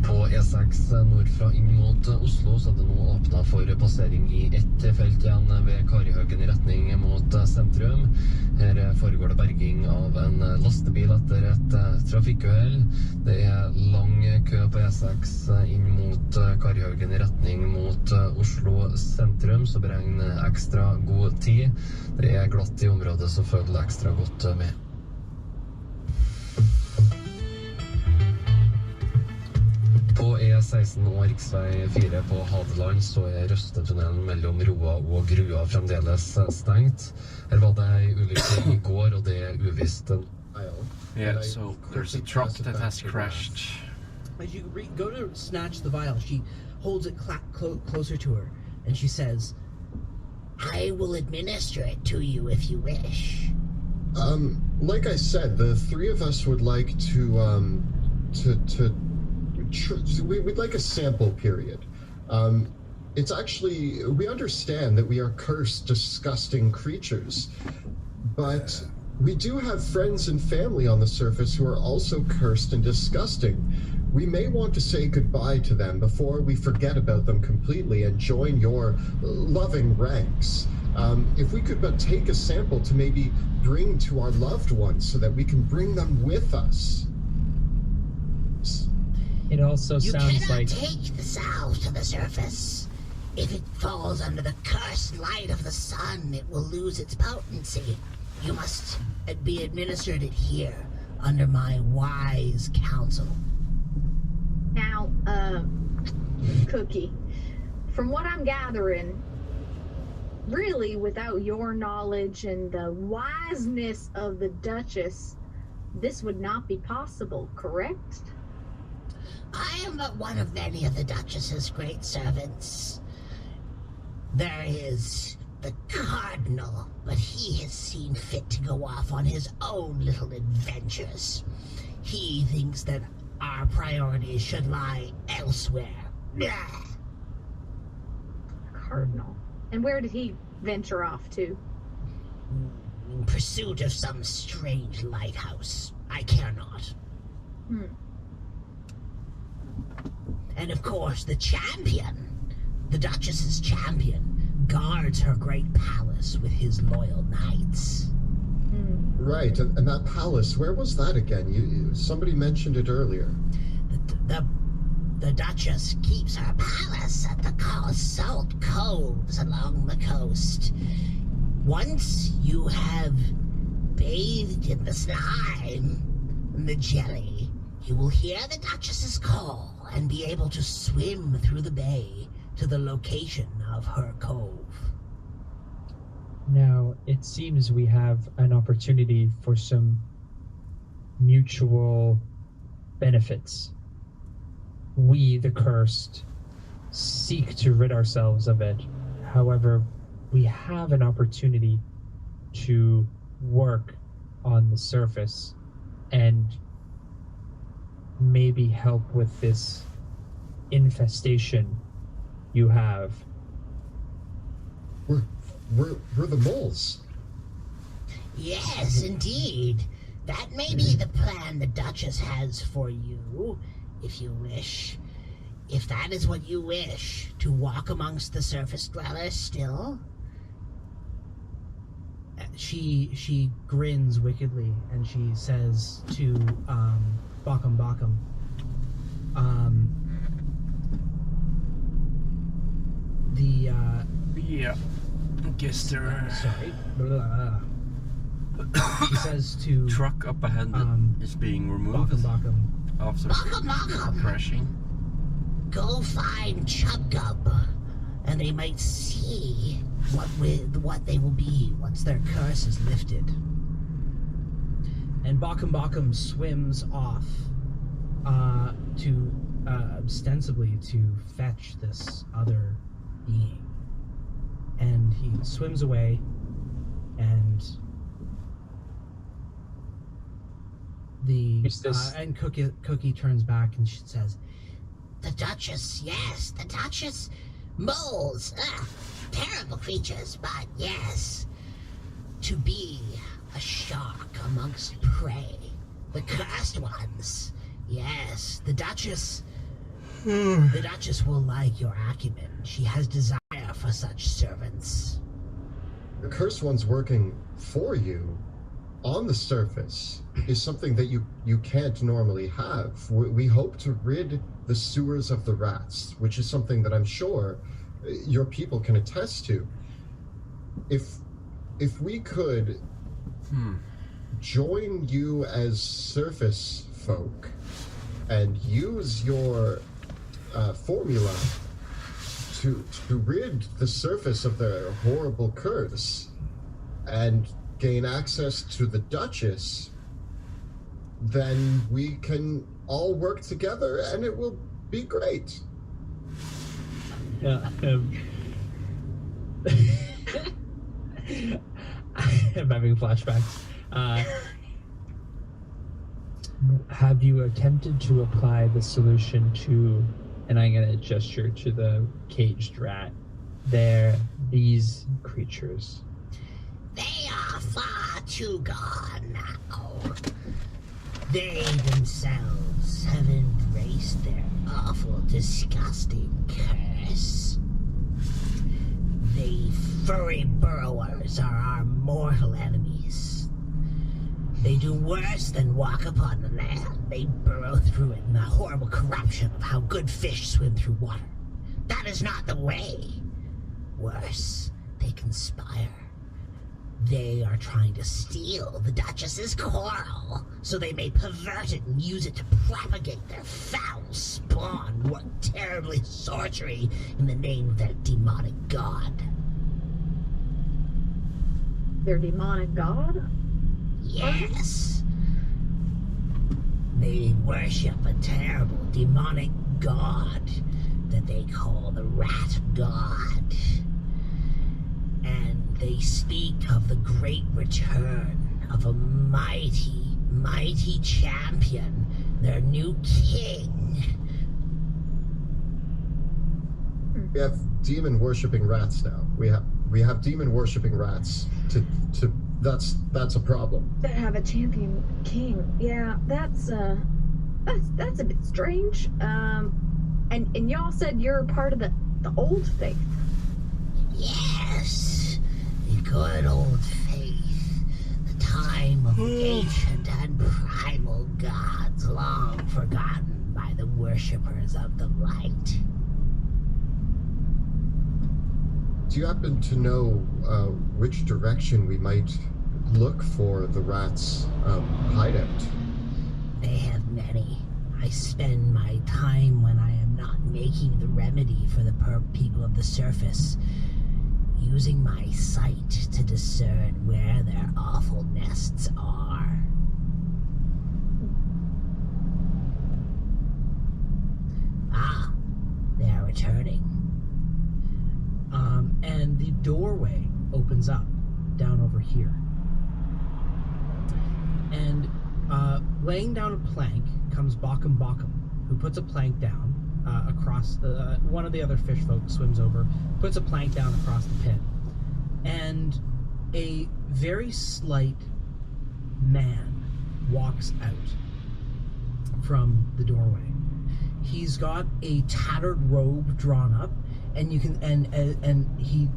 På E6 nordfra inn mot Oslo så er det nå åpnet for passering i ett felt igjen ved Karihaugen i retning mot sentrum. Her foregår det berging av en lastebil etter et trafikkuhell. Det er lang kø på E6 inn mot Karihaugen i retning mot Oslo sentrum, så beregn ekstra god tid. Det er glatt i området, så følg ekstra godt med. På E16 og riksvei 4 på Hadeland så er Røstetunnelen mellom Roa og Grua fremdeles stengt. Her var det en ulykke i går, og det er uvisst. Yeah, so there's a truck that has crashed. As you go to snatch the vial, she holds it closer to her, and she says, I will administer it to you if you wish. Like I said, the three of us would like we'd like a sample period. It's actually, we understand that we are cursed, disgusting creatures, but we do have friends and family on the surface who are also cursed and disgusting. We may want to say goodbye to them before we forget about them completely and join your loving ranks. If we could but take a sample to maybe bring to our loved ones so that we can bring them with us. It also sounds like... You cannot take the salve to the surface. If it falls under the cursed light of the sun, it will lose its potency. You must be administered it here, under my wise counsel. Now, Cookie, from what I'm gathering, really, without your knowledge and the wiseness of the Duchess, this would not be possible, correct? I am but one of many of the Duchess's great servants. There is the Cardinal, but he has seen fit to go off on his own little adventures. He thinks that our priorities should lie elsewhere. Cardinal. And where did he venture off to? In pursuit of some strange lighthouse. I care not. And of course, the champion, the Duchess's champion, guards her great palace with his loyal knights. Right, and that palace, where was that again? Somebody mentioned it earlier. The Duchess keeps her palace at the salt coves along the coast. Once you have bathed in the slime, the jelly, you will hear the Duchess's call and be able to swim through the bay to the location of her cove. Now, it seems we have an opportunity for some mutual benefits. We, the Cursed, seek to rid ourselves of it. However, we have an opportunity to work on the surface and maybe help with this infestation you have. We're the moles. Yes, indeed. That may be the plan the Duchess has for you, if you wish. If that is what you wish, to walk amongst the surface dwellers still. She grins wickedly and she says to Bakum Bakum, yeah, guess there. Sorry. He says to Truck up ahead is being removed. Bakum Officer crashing. Go find Chubgub, and they might see what they will be once their curse is lifted. And Bakum swims off to ostensibly to fetch this other being. And he swims away, and and Cookie turns back and she says, "The Duchess, yes, the Duchess. Moles, terrible creatures, but yes, to be a shark amongst prey, the cursed ones. Yes, the Duchess will like your acumen. She has desire for such servants." The cursed ones working for you on the surface is something that you can't normally have. We hope to rid the sewers of the rats, which is something that I'm sure your people can attest to. If we could join you as surface folk and use your formula to rid the surface of their horrible curse and gain access to the Duchess, then we can all work together and it will be great. Yeah, I'm having flashbacks. Have you attempted to apply the solution to, and I'm going to gesture to the caged rat, these creatures? They are far too gone now. They themselves have embraced their awful, disgusting curse. The furry burrowers are our mortal enemies. They do worse than walk upon the land. They burrow through it in the horrible corruption of how good fish swim through water. That is not the way. Worse, they conspire. They are trying to steal the Duchess's coral, so they may pervert it and use it to propagate their foul spawn, work terribly sorcery in the name of their demonic god. their demonic god? Yes. They worship a terrible demonic god that they call the Rat God. And they speak of the great return of a mighty, mighty champion, their new king. We have demon worshipping rats now. We have demon worshipping rats. That's a problem. That have a champion king. Yeah, that's a bit strange. And y'all said you're part of the old faith. Yes, the good old faith, the time of the ancient and primal gods, long forgotten by the worshippers of the light. Do you happen to know which direction we might look for the rats' hideout? They have many. I spend my time when I am not making the remedy for the people of the surface, using my sight to discern where their awful nests are. Ah, they are returning. And the doorway opens up down over here. And laying down a plank comes Bokkum Bokkum, who puts a plank down across the... one of the other fish folk swims over, puts a plank down across the pit. And a very slight man walks out from the doorway. He's got a tattered robe drawn up, and you can and he,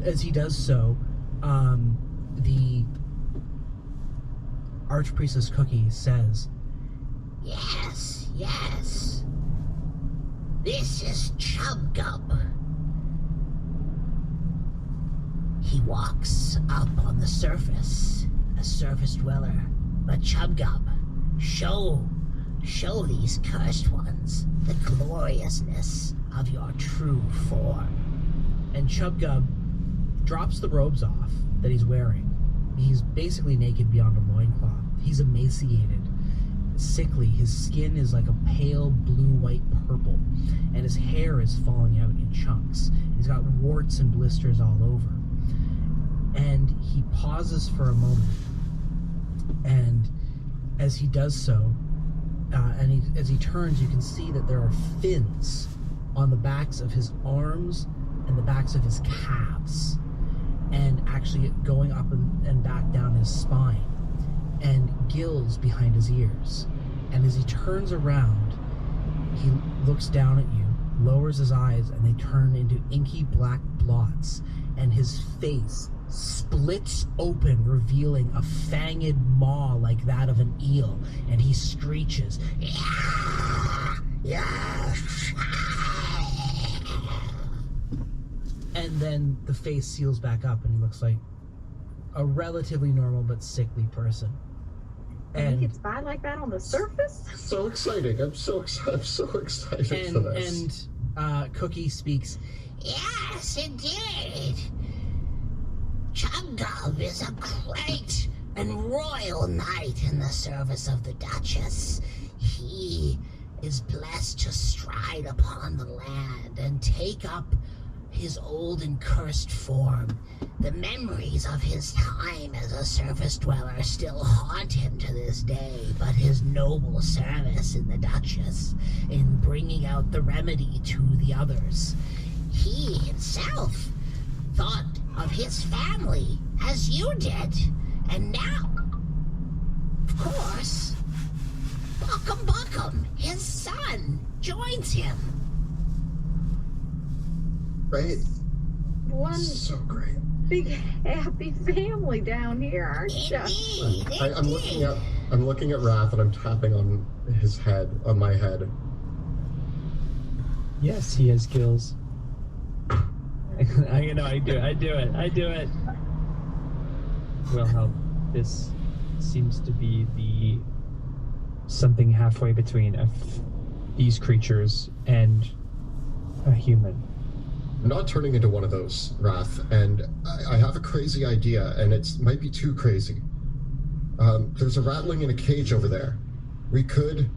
as he does so, the Archpriestess Cookie says, Yes, yes. This is Chubgub. He walks up on the surface, a surface dweller. But Chubgub, show these cursed ones the gloriousness of your true form. And Chubgub drops the robes off that he's wearing. He's basically naked beyond a loincloth. He's emaciated, sickly. His skin is like a pale blue-white purple, and his hair is falling out in chunks. He's got warts and blisters all over. And he pauses for a moment, and as he does so, as he turns, you can see that there are fins on the backs of his arms and the backs of his calves, and actually going up and back down his spine, and gills behind his ears. And as he turns around, he looks down at you, lowers his eyes, and they turn into inky black blots, and his face splits open, revealing a fanged maw like that of an eel, and he screeches, and then the face seals back up, and he looks like a relatively normal but sickly person. And he gets by like that on the surface? So exciting. I'm so excited for this. And Cookie speaks, Yes, indeed. Chubgub is a great and royal knight in the service of the Duchess. He is blessed to stride upon the land and take up his old and cursed form. The memories of his time as a surface dweller still haunt him to this day, but his noble service in the Duchess, in bringing out the remedy to the others. He himself thought of his family as you did, and now, of course, Bokkum Bokkum, his son, joins him. Right? One So great. big happy family down here, aren't you? Indeed, I'm looking at Wrath, and I'm tapping on his head, on my head. Yes, he has gills. I do it. Will help. This seems to be the something halfway between these creatures and a human. not turning into one of those, Wrath, and I have a crazy idea, and it might be too crazy. There's a ratling in a cage over there. We could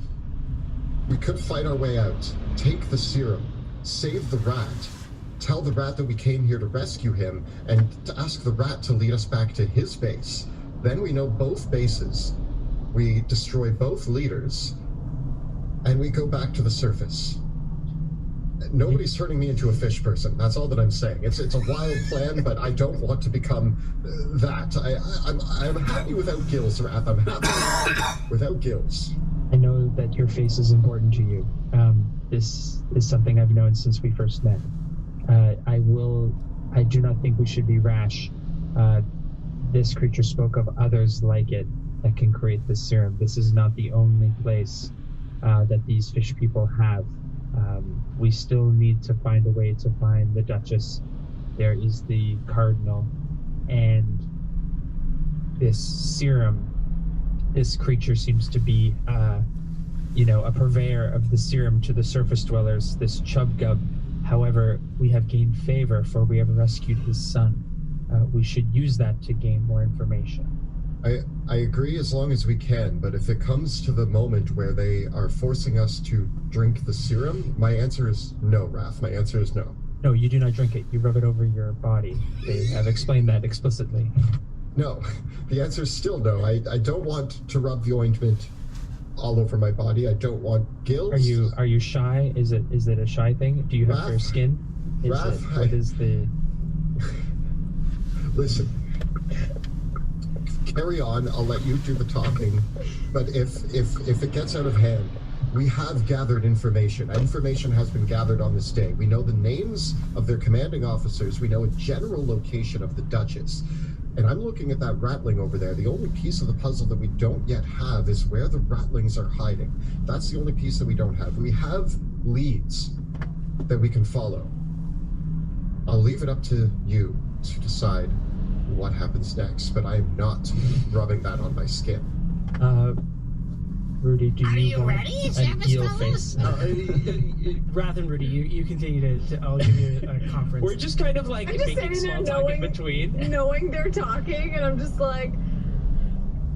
fight our way out, take the serum, save the rat, tell the rat that we came here to rescue him, and to ask the rat to lead us back to his base. Then we know both bases. We destroy both leaders, and we go back to the surface. Nobody's turning me into a fish person. That's all that I'm saying. It's a wild plan, but I don't want to become that. I'm happy without gills, Wrath. I'm happy without gills. I know that your face is important to you. This is something I've known since we first met. I do not think we should be rash. This creature spoke of others like it that can create this serum. This is not the only place that these fish people have. We still need to find a way to find the Duchess. There is the Cardinal, and this serum. This creature seems to be, a purveyor of the serum to the surface dwellers, this Chubgub. However, we have gained favor, for we have rescued his son. We should use that to gain more information. I agree as long as we can, but if it comes to the moment where they are forcing us to drink the serum, my answer is no, Wrath. My answer is no. No, you do not drink it. You rub it over your body. They have explained that explicitly. No, the answer is still no. I don't want to rub the ointment all over my body. I don't want gills. Are you shy? Is it a shy thing? Do you have fair skin? What is the... Listen. Carry on. I'll let you do the talking. But if it gets out of hand, we have gathered information. Information has been gathered on this day. We know the names of their commanding officers. We know a general location of the Duchess. And I'm looking at that ratling over there. The only piece of the puzzle that we don't yet have is where the ratlings are hiding. That's the only piece that we don't have. We have leads that we can follow. I'll leave it up to you to decide what happens next, but I am not rubbing that on my skin. Rudy, Are you ready, service fellows? Wrath and Rudy, you continue to I'll give you a conference. We're just kind of like making small talk in between. Knowing they're talking, and I'm just like,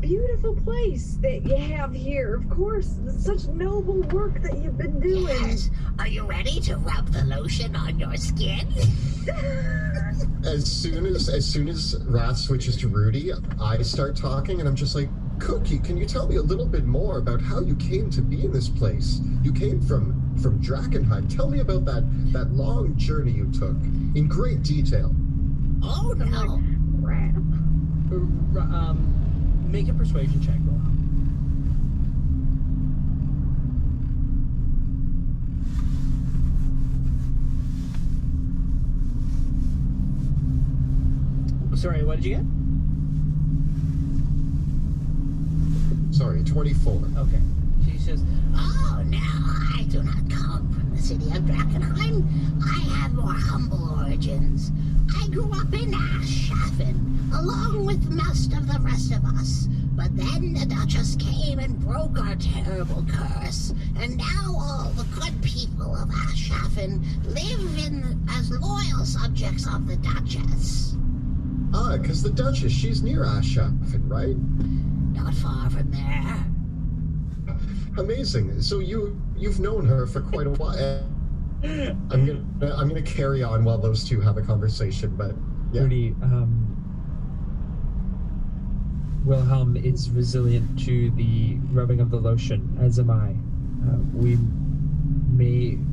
beautiful place that you have here. Of course, such noble work that you've been doing. Yes. Are you ready to rub the lotion on your skin? As soon as Wrath switches to Rudy, I start talking, and I'm just like, Cookie, can you tell me a little bit more about how you came to be in this place? You came from Drakenheim. Tell me about that long journey you took in great detail. Oh no. Crap. Make a persuasion check, Wilhelm. Sorry, what did you get? Sorry, 24. Okay. She says, Oh, no, I do not come from the city of Drakenheim. I have more humble origins. I grew up in Aschaffen, along with most of the rest of us. But then the Duchess came and broke our terrible curse, and now all the good people of Aschaffen live as loyal subjects of the Duchess. Ah, because the Duchess, she's near Aschaffen, right? Not far from there. Amazing. So you've known her for quite a while. I'm gonna carry on while those two have a conversation, but yeah. Rudy, Wilhelm is resilient to the rubbing of the lotion, as am I. We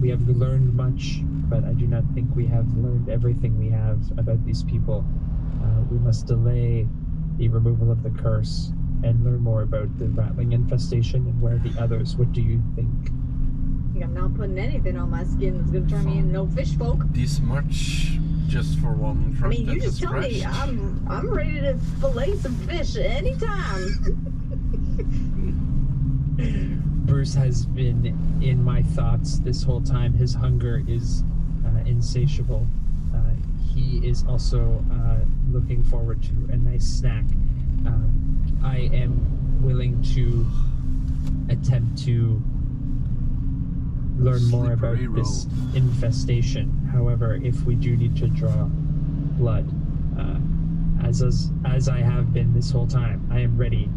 have learned much, but I do not think we have learned everything we have about these people. We must delay the removal of the curse and learn more about the rattling infestation and where the others. What do you think? I'm not putting anything on my skin that's gonna turn me into no fish folk. This much just for one truck. I mean, you just tell me. I'm ready to fillet some fish at any time. Bruce has been in my thoughts this whole time. His hunger is insatiable. He is also looking forward to a nice snack. I am willing to attempt to learn more about Slippery this road. infestation. However, if we do need to draw blood, as I have been this whole time, I am ready.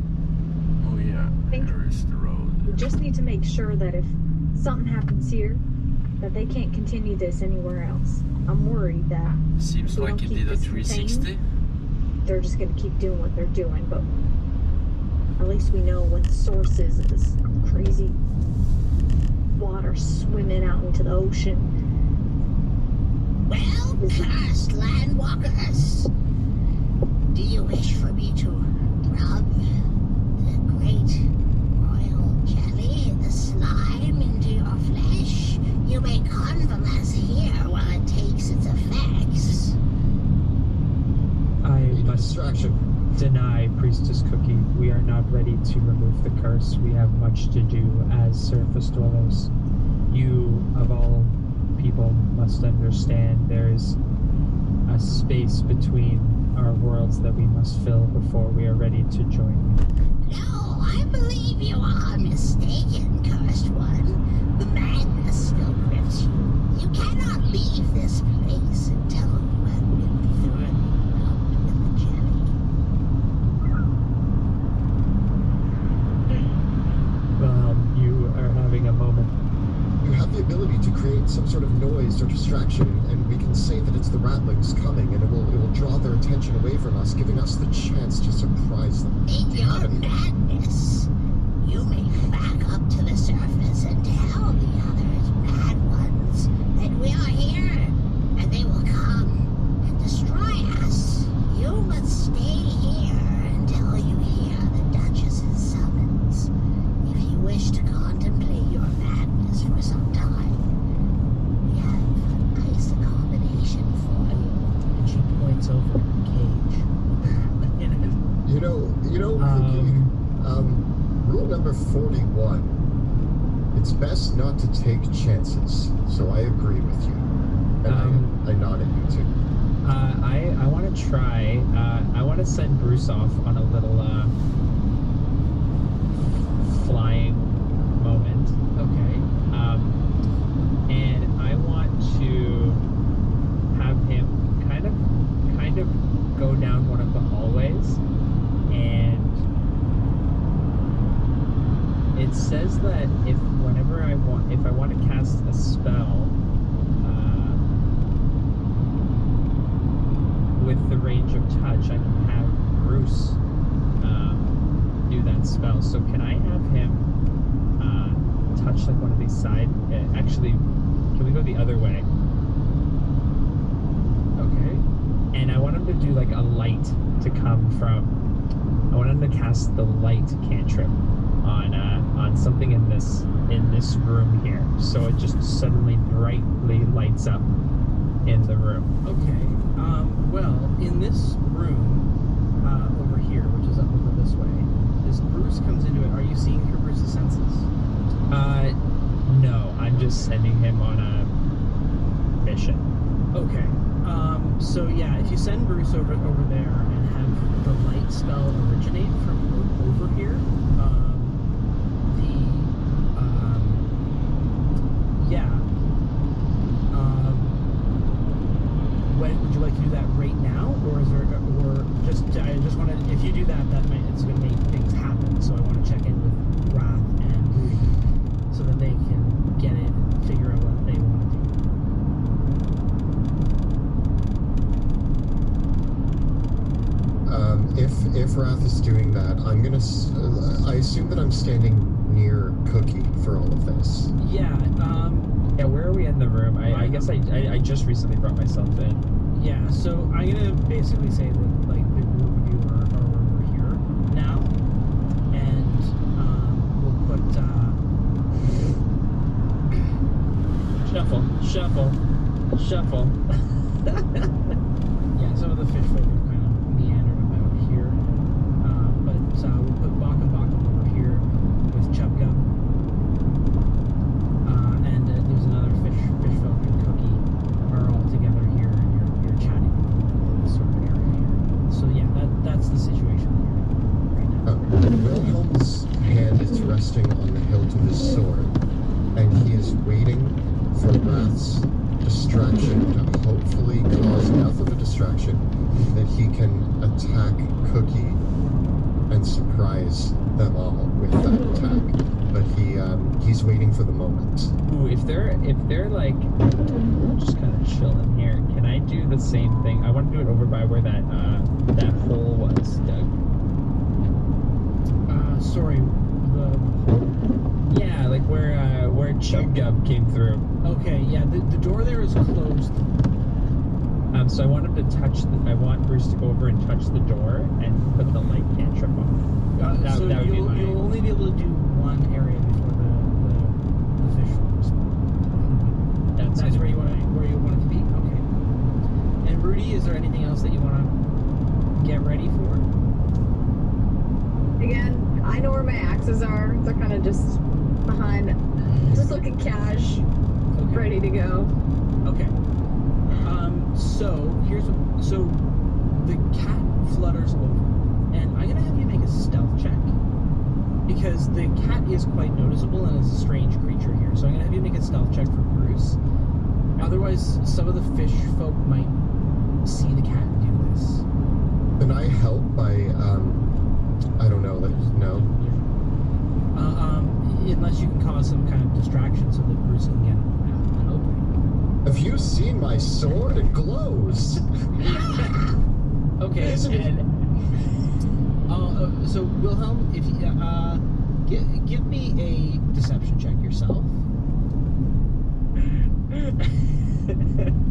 Oh yeah, Think- there is the road. We just need to make sure that if something happens here, that they can't continue this anywhere else. I'm worried that Seems we like don't it keep did a this 360. they're just going to keep doing what they're doing, but at least we know what the source is of this crazy water swimming out into the ocean. Well, cursed landwalkers, do you wish for me to rub the great royal jelly, the slime, into your flesh? You may convalesce here while it takes its effects. I Need a must distraction. deny, Priestess Cookie. We are not ready to remove the curse. We have much to do as surface dwellers. You, of all people, must understand there is a space between our worlds that we must fill before we are ready to join you. No, I believe you are mistaken, cursed one. The madness still grips you. You cannot leave this place until you have been thoroughly rubbed with the jelly. You are having a moment. You have the ability to create some sort of noise or distraction, and we can say that it's the ratlings coming, and it will draw their attention away from us, giving us the chance to surprise them. In your madness, you may go back up to the surface and tell the others mad ones that we are here, and they will come and destroy us. You must stay here until you hear the Duchess's summons. If you wish to contemplate your madness for some time, we have a nice accommodation for you. And she points over at the cage. Rule number 41. It's best not to take chances. So I agree with you. And I nod at you too. I want to try. I want to send Bruce off on a little flying moment. Okay. And I want to have him kind of go down one of the hallways, and it says that if I want to cast a spell with the range of touch, I can have Bruce do that spell. So can I have him touch like one of these side? Actually, can we go the other way? Okay. And I want him to do like a light to come from. I want him to cast the light cantrip on something in this room here, so it just suddenly brightly lights up in the room. Okay. Well, in this room over here, which is up over this way, as Bruce comes into it, are you seeing through Bruce's senses? No, I'm just sending him on a mission. Okay. So yeah, if you send Bruce over there and have the light spell originate from over here, when would you like to do that right now, or is there, or just I just want to, if you do that, it's going to make things happen. So I want to check in with Wrath and Rudy so that they can get in and figure out what they want to do. If Wrath is doing that, I'm gonna. I assume that I'm standing near Cookie for all of this. Yeah. Yeah, where are we in the room? I guess I just recently brought myself in. Yeah. So I'm gonna basically say that like the group of you are over here now, and we'll put Shuffle. yeah. Some of the fish folk are kind of meandering about here, but we'll put Baka over here with Chub Gum. And there's another fish folk and Cookie are all together here, and you're chatting in this sort of area here. So yeah, that's the situation here right now. Wilhelm's hand is resting on the hilt of his sword, and he is waiting distraction to hopefully cause enough of a distraction that he can attack Cookie and surprise them all with that attack. But he's waiting for the moment. Ooh, if they're like just kind of chilling here, can I do the same thing? I want to do it over by where that hole was, Doug. Sorry, yeah, like where Chug Gub came through. Okay, yeah, the door there is closed. So I want him to I want Bruce to go over and touch the door and put the light cantrip on. So that would be my... you'll only be able to do one area before the fish respawn. That's where you want it to be. Okay. And Rudy, is there anything else that you want to get ready for? Again, I know where my axes are. They're kind of just behind, just looking cash, ready to go. Okay. So the cat flutters over, and I'm gonna have you make a stealth check because the cat is quite noticeable and is a strange creature here. So I'm gonna have you make a stealth check for Bruce. Otherwise, some of the fish folk might see the cat do this. Can I help by I don't know, no. Unless you can cause some kind of distraction so that Bruce can get an opening. Have you seen my sword? It glows. Okay. Isn't it? So Wilhelm, if you give me a deception check yourself.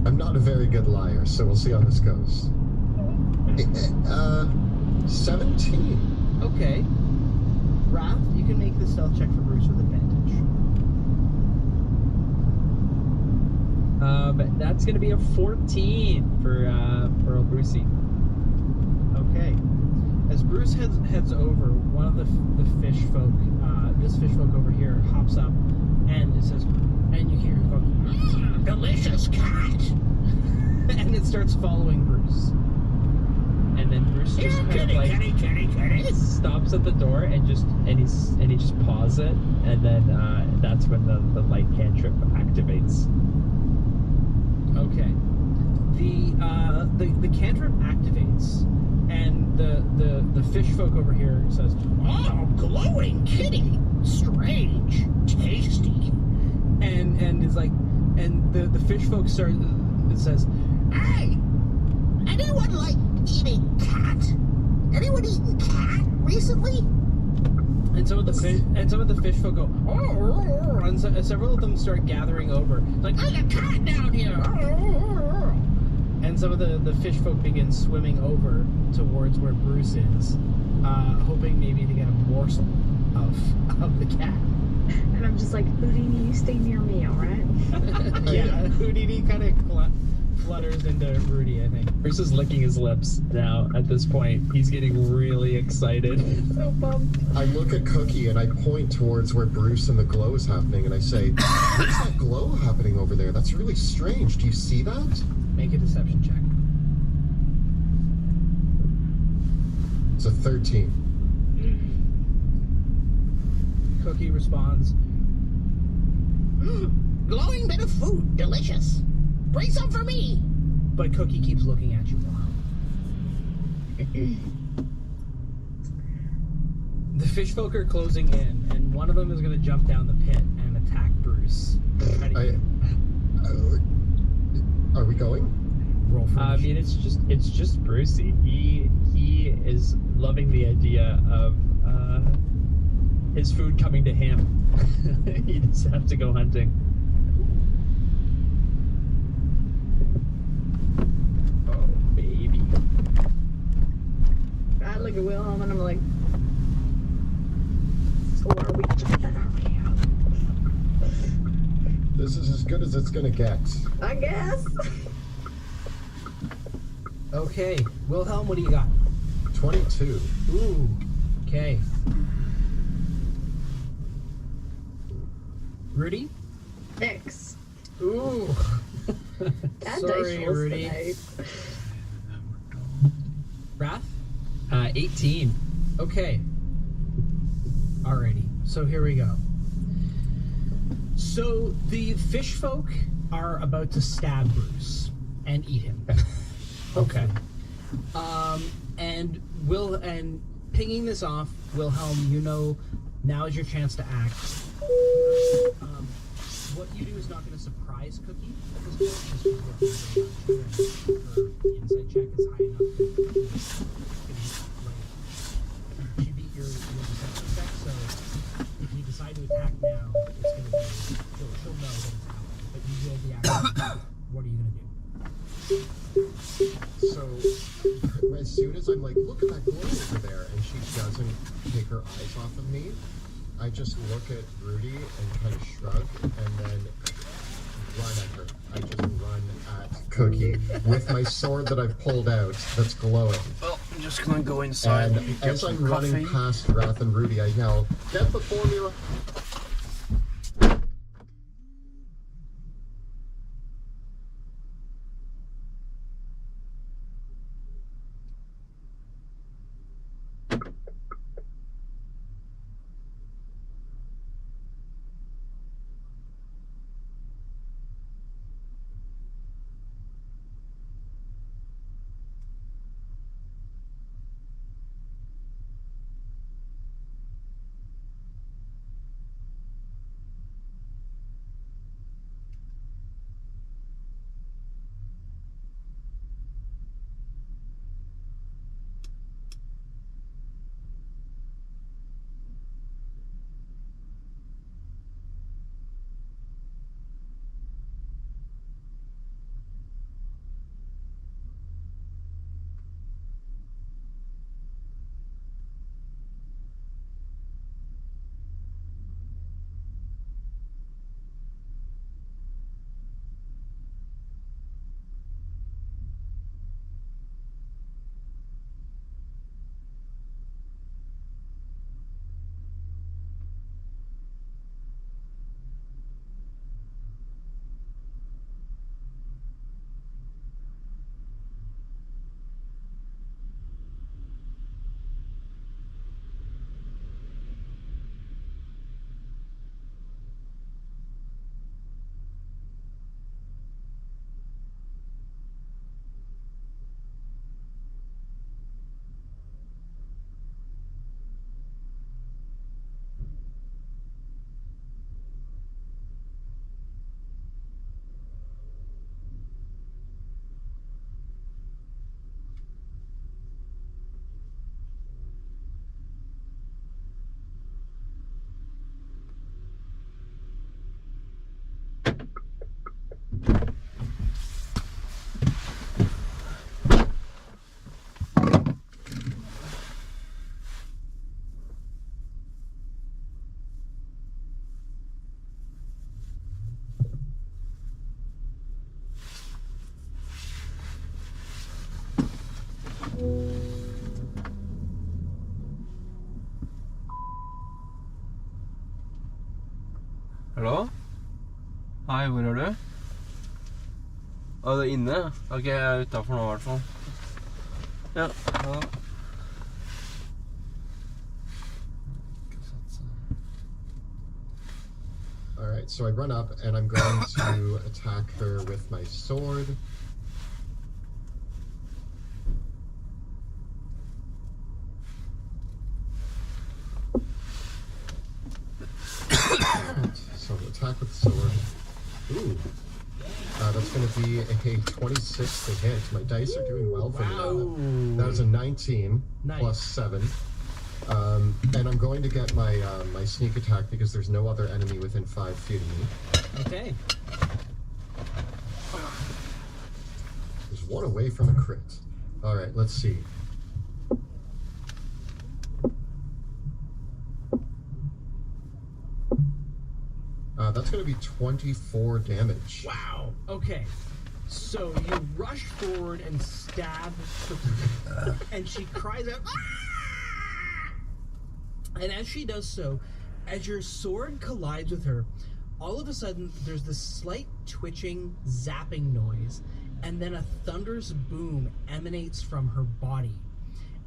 I'm not a very good liar, so we'll see how this goes. 17. Okay. Raph, you can make the stealth check for Bruce with advantage. That's gonna be a 14 for old Brucey. Okay. As Bruce heads over, one of the fish folk, this fish folk over here, hops up, and it says, and you hear it go, delicious cat, and it starts following Bruce. And then Bruce just kind of like stops at the door and he just paws it, and then that's when the light cantrip activates. Okay. The cantrip activates, and the fish folk over here says, "Oh, glowing kitty, strange, tasty," and is like, and the fish folk start. It says, "Hey, anyone like eating cat? Anyone eaten cat recently?" And some of the fish folk go, "Oh," and several of them start gathering over. It's like, "There's a cat down here!" And some of the fish folk begin swimming over towards where Bruce is, hoping maybe to get a morsel of the cat. And I'm just like, Houdini, you stay near me, all right? Yeah, Houdini kind of flutters into Rudy, I think. Bruce is licking his lips now at this point. He's getting really excited. So bummed. I look at Cookie and I point towards where Bruce and the glow is happening, and I say, what's that glow happening over there? That's really strange. Do you see that? Make a deception check. It's a 13. Cookie responds, glowing bit of food, delicious. Bring some for me. But Cookie keeps looking at you. The fish folk are closing in, and one of them is going to jump down the pit and attack Bruce. Are we going? Roll for I mean, it's just Brucey. He is loving the idea of his food coming to him. He doesn't have to go hunting. Oh, baby. I look at Wilhelm and I'm like, so are we? This is as good as it's gonna get. I guess. Okay, Wilhelm, what do you got? 22. Ooh, okay. Rudy? 6. Ooh. That Sorry, dice rolls Rudy. tonight. Wrath? 18. Okay. Alrighty, so here we go. So the fish folk are about to stab Bruce and eat him. Okay. And pinging this off, Wilhelm, now is your chance to act. What you do is not going to surprise Cookie at this point. Just her insight check is high enough that she beat your deception check. So if you decide to attack now, it's going to be she'll know that it's happening. But you will be acting. What are you going to do? So as soon as I'm like, look at that glow over there, and she doesn't take her eyes off of me, I just look at Rudy and kind of shrug, and then run at her. I just run at Cookie with my sword that I've pulled out that's glowing. Well, I'm just gonna go inside. And as I'm running past Wrath and Rudy, I yell, "Get the formula!" Hallo? Hei, hvor er du? Å, du er inne? Ok, jeg er utenfor nå i hvert fall. Ja. Ja. Alright, so I run up and I'm going to attack her with my sword. So attack with sword. Ooh. That's going to be a 26 to hit. My dice are doing well for me. That was a 19 plus 7. And I'm going to get my my sneak attack because there's no other enemy within 5 feet of me. Okay. There's one away from a crit. Alright, let's see. That's going to be 24 damage. Wow. Okay. So you rush forward and stab and she cries out, "Ah!" And as she does so, as your sword collides with her, all of a sudden there's this slight twitching, zapping noise, and then a thunderous boom emanates from her body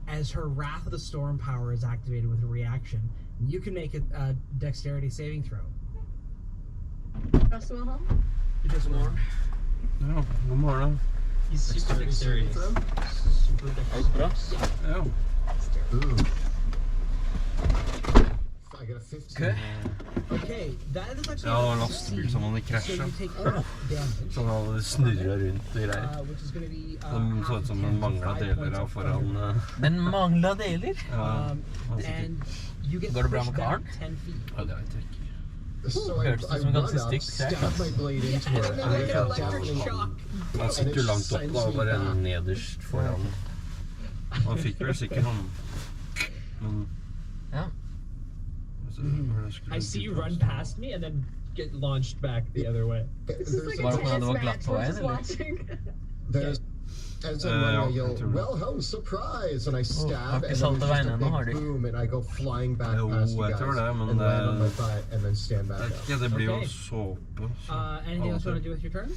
as her Wrath of the Storm power is activated with a reaction. You can make a dexterity saving throw. Trust Wilhelm? Just more. Ja, god morgen. He's super dexterous. Alt bra? Ja. Ooh. I got a 15. Okay, that is actually. Ja, lastebil som om det So krasjer. you take half damage. Sånn at det snurrer rundt og greier. Which is going to be. De så ut som den manglet deler av foran. Den mangla deler? Ja, And you get Går det bra pushed med back karen? 10 feet. ja, det vet jeg ikke. So I Hørtes ut som en run ganske up, stygg stab crack, my blade into her, and I Like feel an electric down. shock. Han sitter jo langt opp da, og bare nederst foran. Han fikk vel sikkert han. Men... Ja. I see you run past me and then get launched back the other way. This is like a Var det fordi det tennis var glatt match på we're veien, just eller? watching. There's as I'm Yeah, running, I I yell, tror det. "Wilhelm, surprise!" and I stab, har and ikke then salt there's i just a veien ennå, har big de? boom, and I go flying back Jo, past you jeg guys tror det, men and land on my det- butt, and then stand back Jeg vet up. ikke, det blir jo Okay. såpe. så Anything av else og you want til. to do with your turn?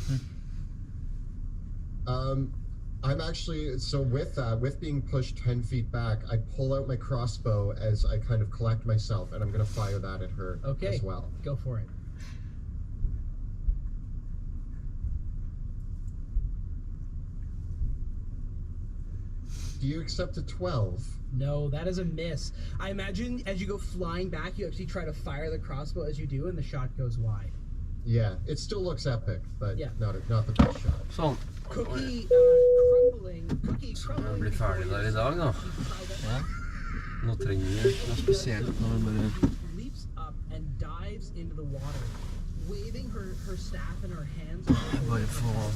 I'm actually, so with being pushed 10 feet back, I pull out my crossbow as I kind of collect myself, and I'm going to fire that at her Okay. as well. Go for it. Do you accept a 12? No, that is a miss. I imagine as you go flying back, you actually try to fire the crossbow as you do, and the shot goes wide. Yeah, it still looks epic, but Yeah. not the best shot. Sånn. Cookie crumbling. Jeg blir ferdig der i dag, da. Ja. Nå trenger vi ikke noe spesielt. Nå er det bare... Leaps up and dives into the water, waving her staff in her hands. Bare få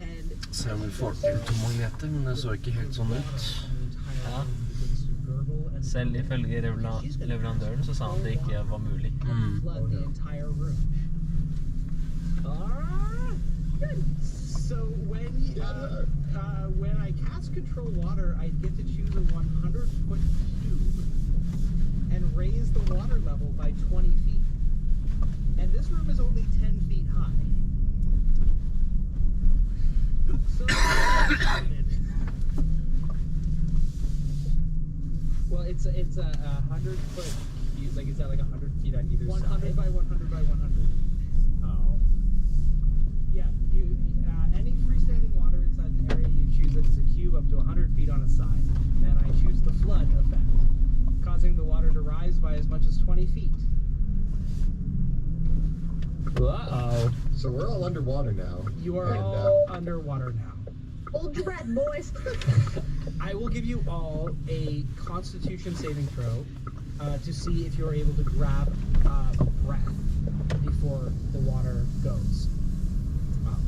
And se om vi får til 2 magneter, men det så ikke helt sånn ut. Ja. Selv ifølge leverandøren så sa han det ikke var mulig. Flood the entire room. Good. So when I cast control water, I get to choose a 100-foot cube and raise the water level by 20 feet. And this room is only 10 feet high. So well, it's a 100-foot. Like, is that like 100 feet on either 100 side? 100 by 100 by 100. Oh. Yeah. You any freestanding water inside an area, you choose it as a cube up to 100 feet on a side. And I choose the flood effect, causing the water to rise by as much as 20 feet. Uh-oh. So we're all underwater now. You are and, all underwater now. Hold your breath, boys. I will give you all a Constitution saving throw to see if you're able to grab breath before the water goes up.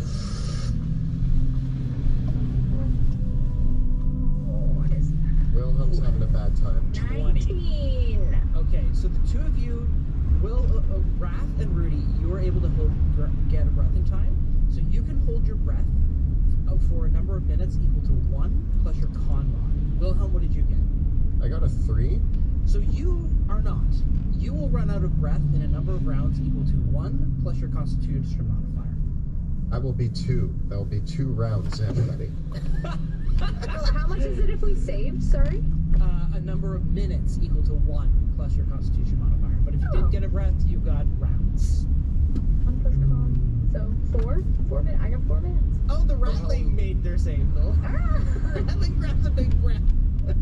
What is that? Wilhelm's having a bad time. 19. Okay, so the two of you, Wrath and Rudy, you are able to get a breath in time, so you can hold your breath for a number of minutes equal to 1 plus your con mod. Wilhelm, what did you get? I got a 3. So you are not. You will run out of breath in a number of rounds equal to 1 plus your Constitution modifier. I will be 2. That will be 2 rounds, everybody. How much is it if we saved? Sorry? A number of minutes equal to 1 plus your Constitution modifier. But if you didn't get a breath, you got rounds. 1 plus con. So 4? 4 minutes? I got 4 minutes. Oh, the Rattling made their save, though. Ah! Rattling grabs a big breath.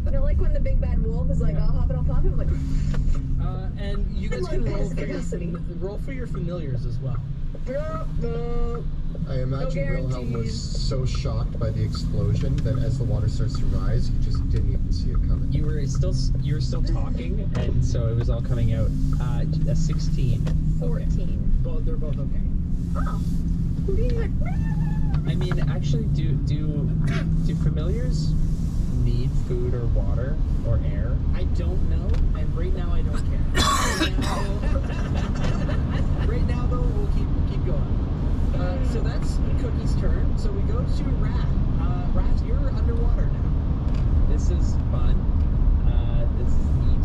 You know, like when the big bad wolf is like, I'll hop it, I'll pop it. I'm like, And you guys like can that roll for your familiars as well. no. I imagine Wilhelm was guarantees. so shocked by the explosion that as the water starts to rise, he just didn't even see it coming. You were still talking, and so it was all coming out. A 16. 14. They're both okay. Oh. He's like, I mean, actually, do familiars need food or water or air? I don't know, and right now I don't care. Right now, though, we'll keep going. So that's Cookie's turn. So we go to Wrath. Wrath, you're underwater now. This is fun. This is neat.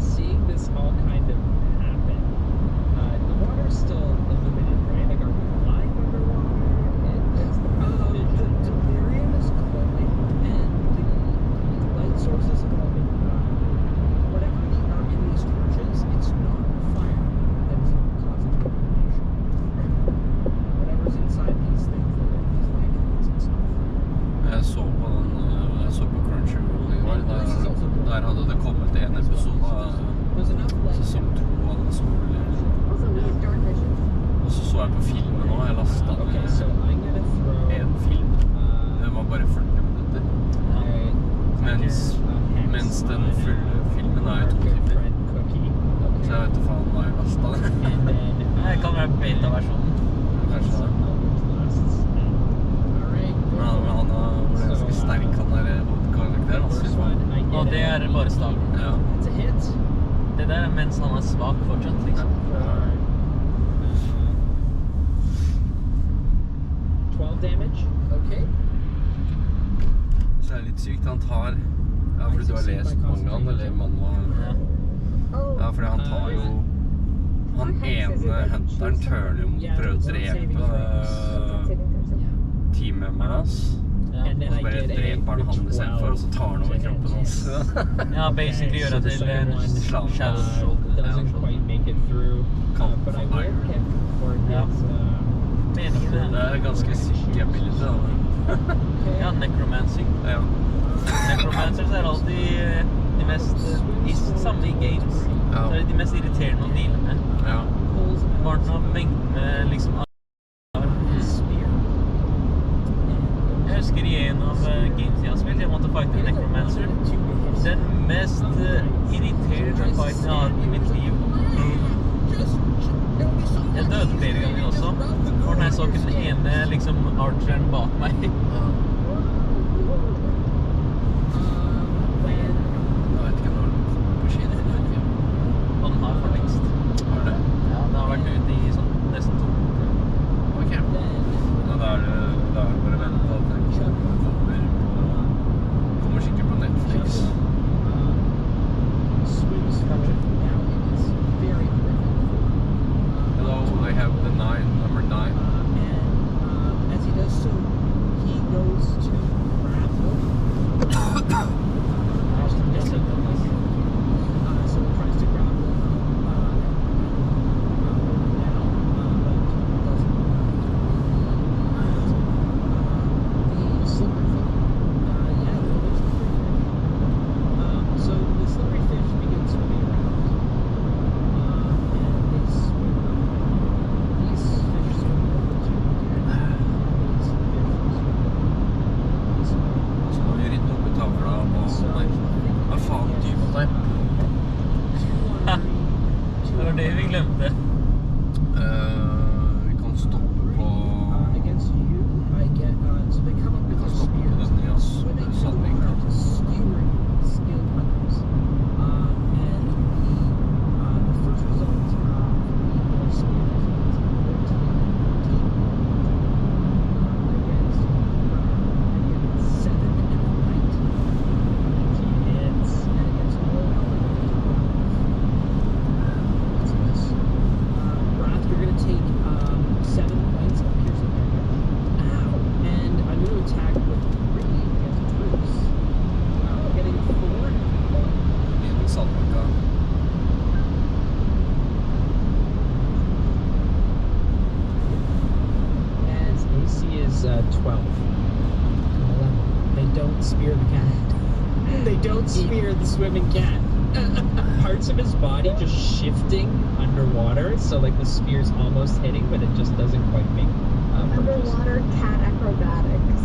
Seeing this all kind of happen. The water's still illuminated, right? Like, are we flying underwater? The delirium is glowing, and the light sources are glowing. Whatever the Archimedes torches, it's not fire that is causing the illumination. Ja. It's a hit. Det der er mens han er svak fortsatt, liksom. 12 damage. Okay. Så er det litt sykt. Han tar... Ja, fordi du har lest mangaen, eller manualen. Ja. Ja, fordi han tar jo... Han ene hunteren turner jo mot å prøve å drepe teammemberen hans. Ja. And then Og så I bare get dreper han a istedenfor, og så tar han over kroppen hans. Ja, basically gjør det the til second en one shadow doesn't quite make it through. But I will hit for Ja. his... Meningen Det er... er ganske syk ability, da. Ja, necromancy. Ja. Necromancers er alltid de mest... Samme i games. Så er det de mest irriterende å deale med. Ja. Bare noe mengde med liksom... Jeg husker i en av games jeg har spilt, jeg måtte fighte en necromancer. Den mest irriterende fighten jeg har i mitt liv. Jeg døde flere ganger også. For når jeg så ikke den ene liksom archeren bak meg. Jeg vet ikke når den kommer på skjeden. Og den har for lengst. Har det? Ja, den har vært ute i sånn nesten 2 måneder. Ok. Men da er det bare vent på at den kommer sikkert på Netflix. Hello, I have the number 9. As he does so, he goes to grapple. So he tries to grapple down, but doesn't. The slippery fish. Yeah, the slippery fish. So the slippery fish begins swimming around. And they swim. These fish swim over to the Så må vi rydde opp i tavla og... Nei, hva faen dyp der? Det var det vi glemte. Vi kan stoppe på... against you, I get so they come up with their spears, swimming swimming around, skewering skilled hunters, and the first result of the spears is 14 against 7 and a light. Hits and against all what's this? Wrath, you're gonna take 7 points of piercing damage. Ow! And I'm going to attack with 3 against Bruce. Getting 4. Liten sandbakka. His AC is 12. They don't spear the cat. They don't spear the swimming cat. Parts of his body just shifting underwater, so like the spear's almost hitting, but it just doesn't quite make purchase. Underwater cat acrobatics.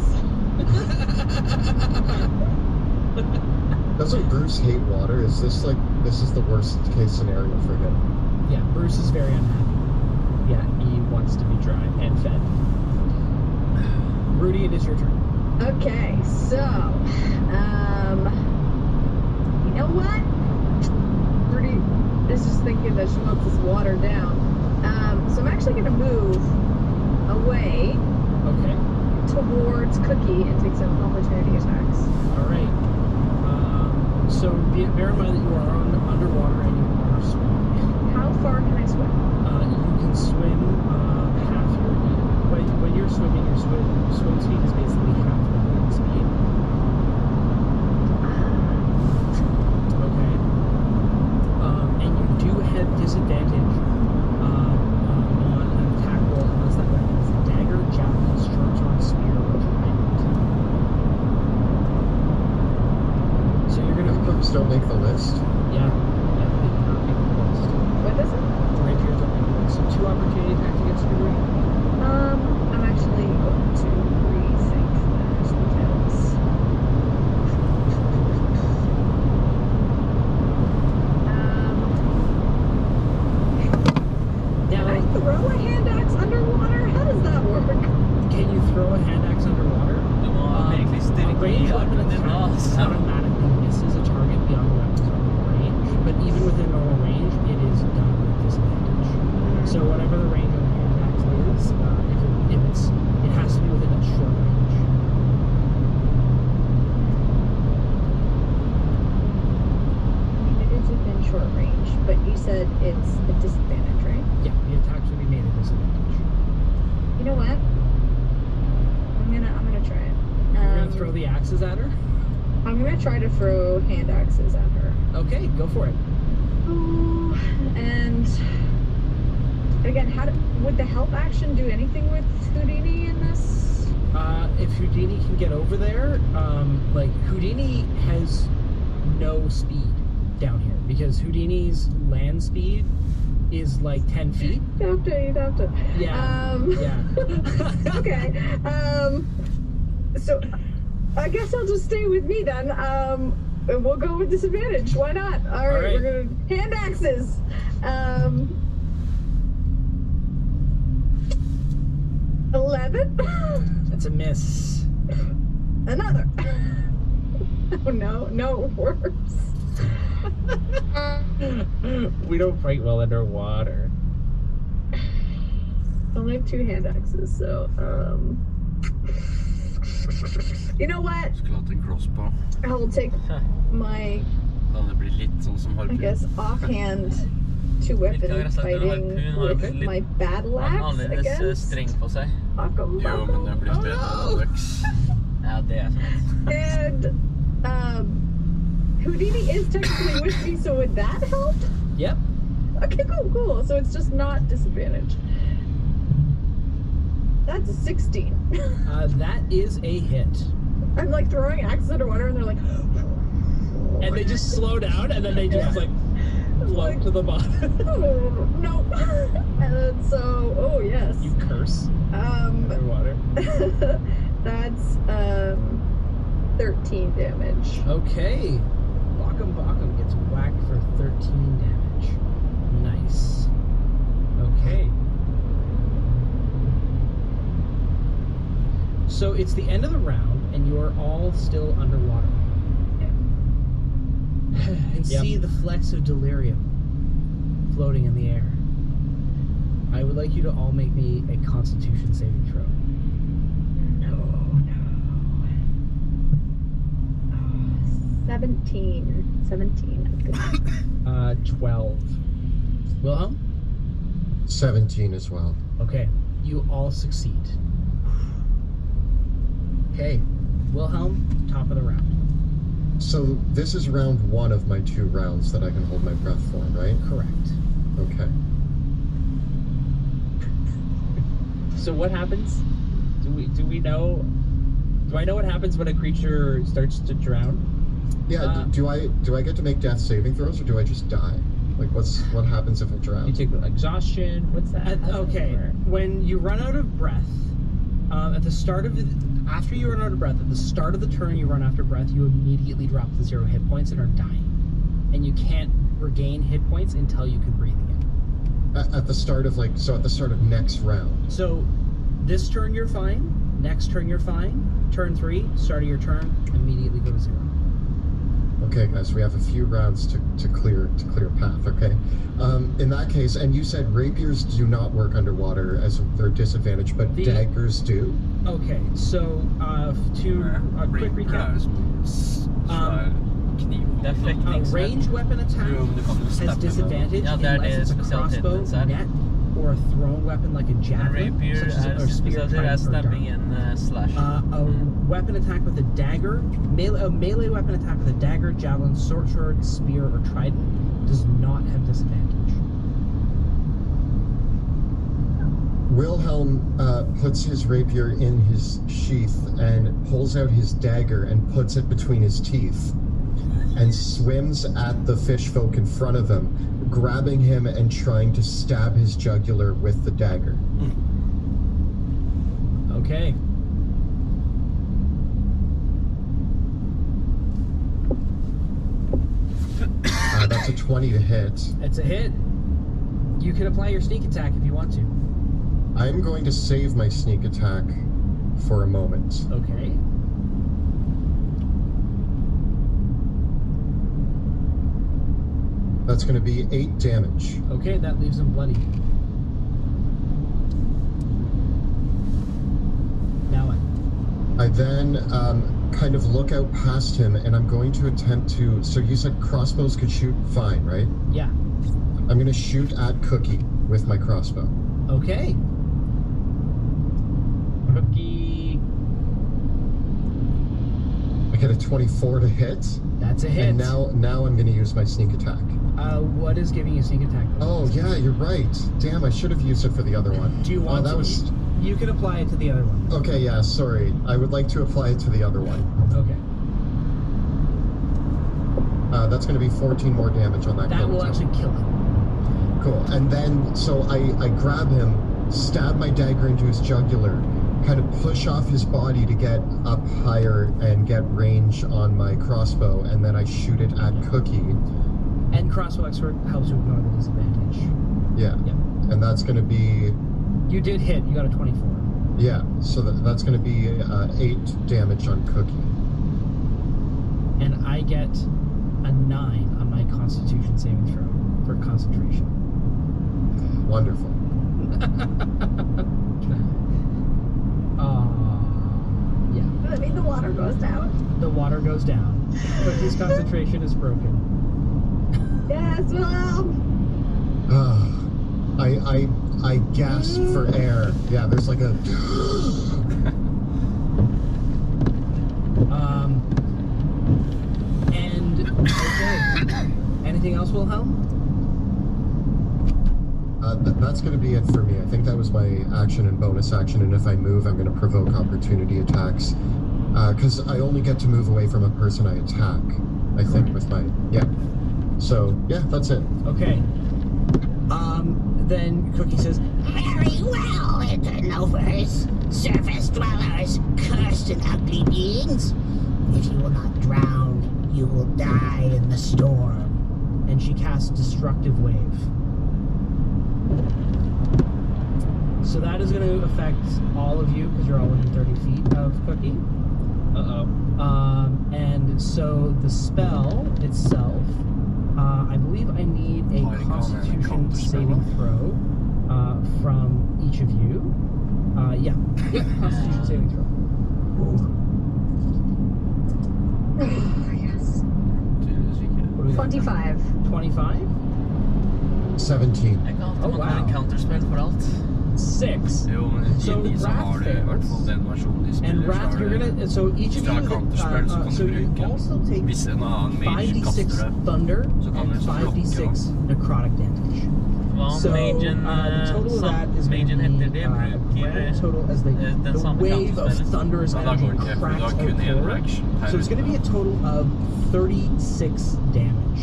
Doesn't Bruce hate water? Is this like, this is the worst case scenario for him? Yeah, Bruce is very unhappy. Yeah, he wants to be dry and fed. Rudy, it is your turn. Okay, so, you know what? Rudy is just thinking that she wants this water down. So I'm actually going to move away Okay. towards Cookie and take some opportunity attacks. All right. So bear in mind that you are underwater and you are swimming. How far can I swim? You can swim half your when you're swimming, your swim speed is basically half the wind speed. Okay. And you do have disadvantage on an attack roll unless that weapon is a dagger, javelin, short-sword, spear, or trident. So you're gonna Rapiers don't make the list. yeah, they do not make the list. What is it? Rapiers don't make the list. So 2 opportunity attacks against your ring. I'm actually going to rethink that. throw the axes at her? I'm gonna try to throw hand axes at her. Okay, go for it. Oh, and again, would the help action do anything with Houdini in this? If Houdini can get over there, like Houdini has no speed down here because Houdini's land speed is like 10 feet. You'd have to. Yeah. Yeah. Okay. So I guess I'll just stay with me then. And we'll go with disadvantage. Why not? All right. We're gonna hand axes. 11. That's a miss. Another. Oh no, worse. We don't fight well underwater. I only have 2 hand axes, so you know what? Skulle hatt en crossbow. I'll take my, Det blir litt sånn som I harpun. guess, offhand 2-weapon fighting with my battle axe against streng på seg. Jo, men det blir bedre enn Vex. Ja, det sant. And Houdini is technically with me, so would that help? Yep. Okay, cool. So it's just not disadvantage. That's a 16. That is a hit. I'm like throwing axes underwater, and they're like, and they just slow down, and then they just like float to the bottom. Oh, no. And so, oh yes. You curse underwater. That's 13 damage. Okay. Bakum gets whacked for 13 damage. Nice. Okay. So it's the end of the round, and you are all still underwater. And see the flecks of delirium floating in the air. I would like you to all make me a Constitution saving throw. No. 17. 12. Wilhelm? 17 as well. Okay, you all succeed. Okay, Wilhelm, top of the round. So this is round 1 of my 2 rounds that I can hold my breath for, right? Correct. Okay. So what happens? Do we know? Do I know what happens when a creature starts to drown? Yeah. Do I get to make death saving throws, or do I just die? Like, what happens if I drown? You take exhaustion. What's that? Okay. When you run out of breath, after you run out of breath, at the start of the turn you run after breath, you immediately drop to 0 hit points and are dying. And you can't regain hit points until you can breathe again. At the start of at the start of next round. So this turn you're fine, next turn you're fine, turn 3, start of your turn, immediately go to 0. Okay, guys, we have a few rounds to clear a path, okay? In that case, and you said rapiers do not work underwater as they're disadvantaged, but daggers do? Okay, so to a quick recap. Ranged weapon attack has disadvantage unless it's a crossbow, net, or a thrown weapon like a javelin, such as a spear, trident, or dart. A weapon attack with a dagger, a melee weapon attack with a dagger, javelin, sword, spear, or trident does not have disadvantage. Wilhelm puts his rapier in his sheath and pulls out his dagger and puts it between his teeth and swims at the fish folk in front of him, grabbing him and trying to stab his jugular with the dagger. Okay. That's a 20 to hit. It's a hit. You can apply your sneak attack if you want to. I'm going to save my sneak attack for a moment. Okay. That's going to be 8 damage. Okay, that leaves him bloody. Now what? I then kind of look out past him, and I'm going to attempt to... So you said crossbows could shoot fine, right? Yeah. I'm going to shoot at Cookie with my crossbow. Okay. Cookie. 24 to hit. That's a hit. And now I'm going to use my sneak attack. What is giving you sneak attack? Oh, yeah, you're right. Damn, I should have used it for the other one. Do you want that to? Was... You can apply it to the other one. Okay, yeah, sorry. I would like to apply it to the other one. Okay. That's going to be 14 more damage on that. That will actually kill him. Cool. And then, so I grab him, stab my dagger into his jugular, kind of push off his body to get up higher and get range on my crossbow, and then I shoot it at Cookie. And crossbow expert helps you ignore the disadvantage. Yeah. Yeah. And that's going to be... You did hit. You got a 24. Yeah, so that's going to be 8 damage on Cookie. And I get a 9 on my Constitution saving throw for concentration. Wonderful. Yeah. Does that mean the water goes down? The water goes down. Cookie's concentration is broken. Yes, Wilhelm! I gasp for air. Yeah, there's like a... And... Okay. Anything else, Wilhelm? That's going to be it for me. I think that was my action and bonus action, and if I move, I'm going to provoke opportunity attacks. Because I only get to move away from a person I attack, I think, with my... Yeah. So, yeah, that's it. Okay. Then Cookie says, Very well, internovers, surface dwellers, cursed and ugly beings. If you will not drown, you will die in the storm. And she casts Destructive Wave. So that is going to affect all of you, because you're all within 30 feet of Cookie. Uh-oh. And so the spell itself, I believe I need a Constitution saving throw from each of you. Yeah, Constitution saving throw. Yes. 25. 25? 17. Jeg kan alltid Oh, måtte ha en wow. counterspell for alt. 6. Jo, men So de som har det, i hvert fall den versjonen de And spiller, Wrath, så you're har det... gonna. So each Hvis of du har you. counterspell, så kan So du you bruke. also take Hvis en annen mage 5d6 kaster det, thunder så kan and du så blokke. 5d6 necrotic damage. Hva om So magen, the total of that is going magen to heter be det, grand total as the den samme wave of counterspellen. thunderous Men da energy går det ikke, for cracks da out kun en forward. reaction per So it's going to be a total of 36 damage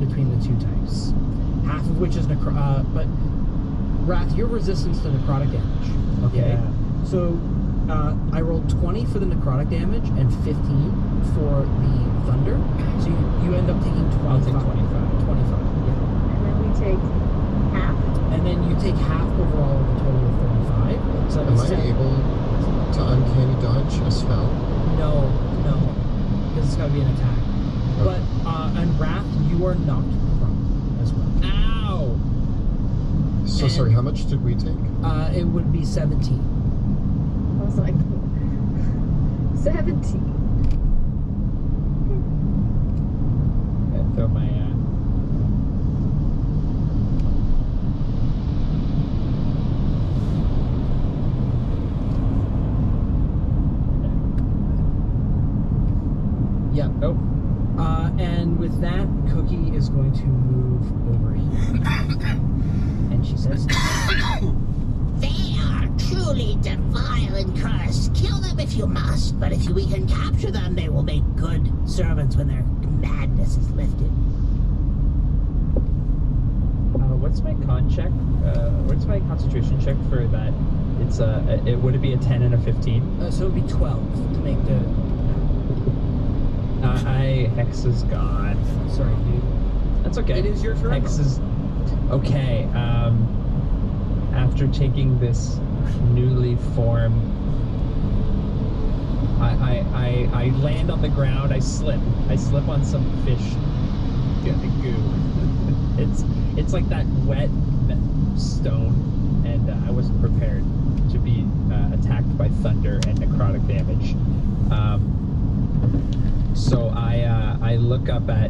between the two types. Half of which is but Wrath, your resistance to necrotic damage. Okay. Yeah. So I rolled 20 for the necrotic damage and 15 for the thunder. So you end up taking 25. I'll take 25. 25, yeah. And then we take half. And then you take half overall of the total of 35. So Am that's I able to uncanny dodge a spell? No, because it's got to be an attack. But and Wrath, you are knocked prone as well. Ow! So And- sorry, how much did we take? It would be 17. I was like, 17. I throw my Yep. Nope. And with that, Cookie is going to move over here. And she says, They are truly defile and cursed. Kill them if you must, but if we can capture them, they will make good servants when their madness is lifted. What's my con check? What's my concentration check for that? It's would it be a 10 and a 15? so it would be 12 to make the. Hex is gone. Sorry, dude. That's okay. It is your turn. Hex is okay. After taking this newly formed, I land on the ground. I slip on some fish goo. It's like that wet stone, and I wasn't prepared to be attacked by thunder and necrotic damage. So I look up at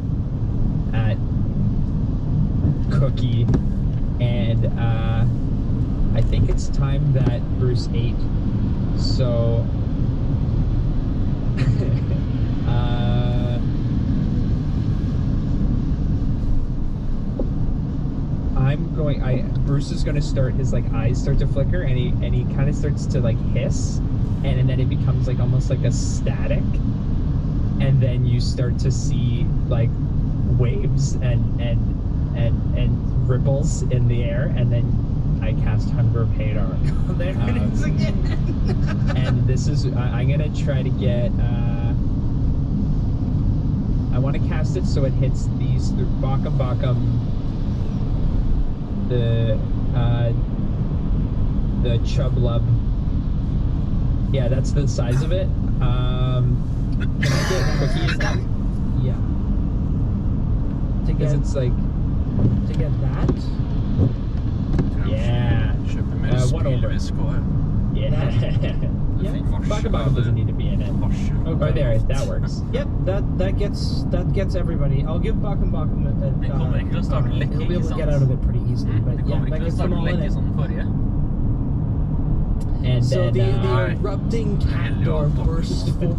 Cookie, and I think it's time that Bruce ate. So going. Bruce is gonna start. His like eyes start to flicker, and he kind of starts to like hiss, and then it becomes like almost like a static, and then you start to see like waves and ripples in the air, and then I cast Hunger of Hadar. There it is again. And this is I'm gonna try to get. I want to cast it so it hits these through Bakum, the Chublub. Yeah, that's the size of it. Can I get Cookie as that? Yeah. Because it's like to get that. Yeah. One over. Yeah. Yeah. Bakum doesn't need to be in it. Oh, there, that works. Yep, that gets everybody. I'll give Bakum He'll be able to get out of it pretty easily. But yeah, that gets them all in it. And so then, the erupting cat door bursts forth.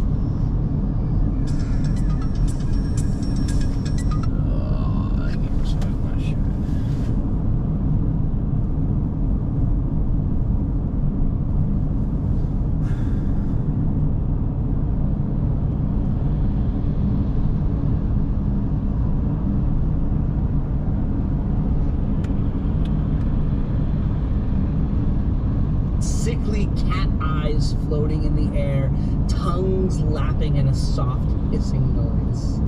Sickly cat eyes floating in the air, tongues lapping in a soft hissing noise.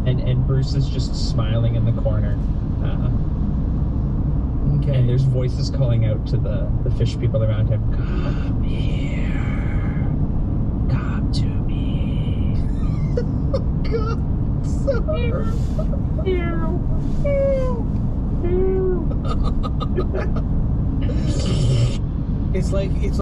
and Bruce is just smiling in the corner. Okay. And there's voices calling out to the fish people around him. Come here. Come to me. God, sorry. It's like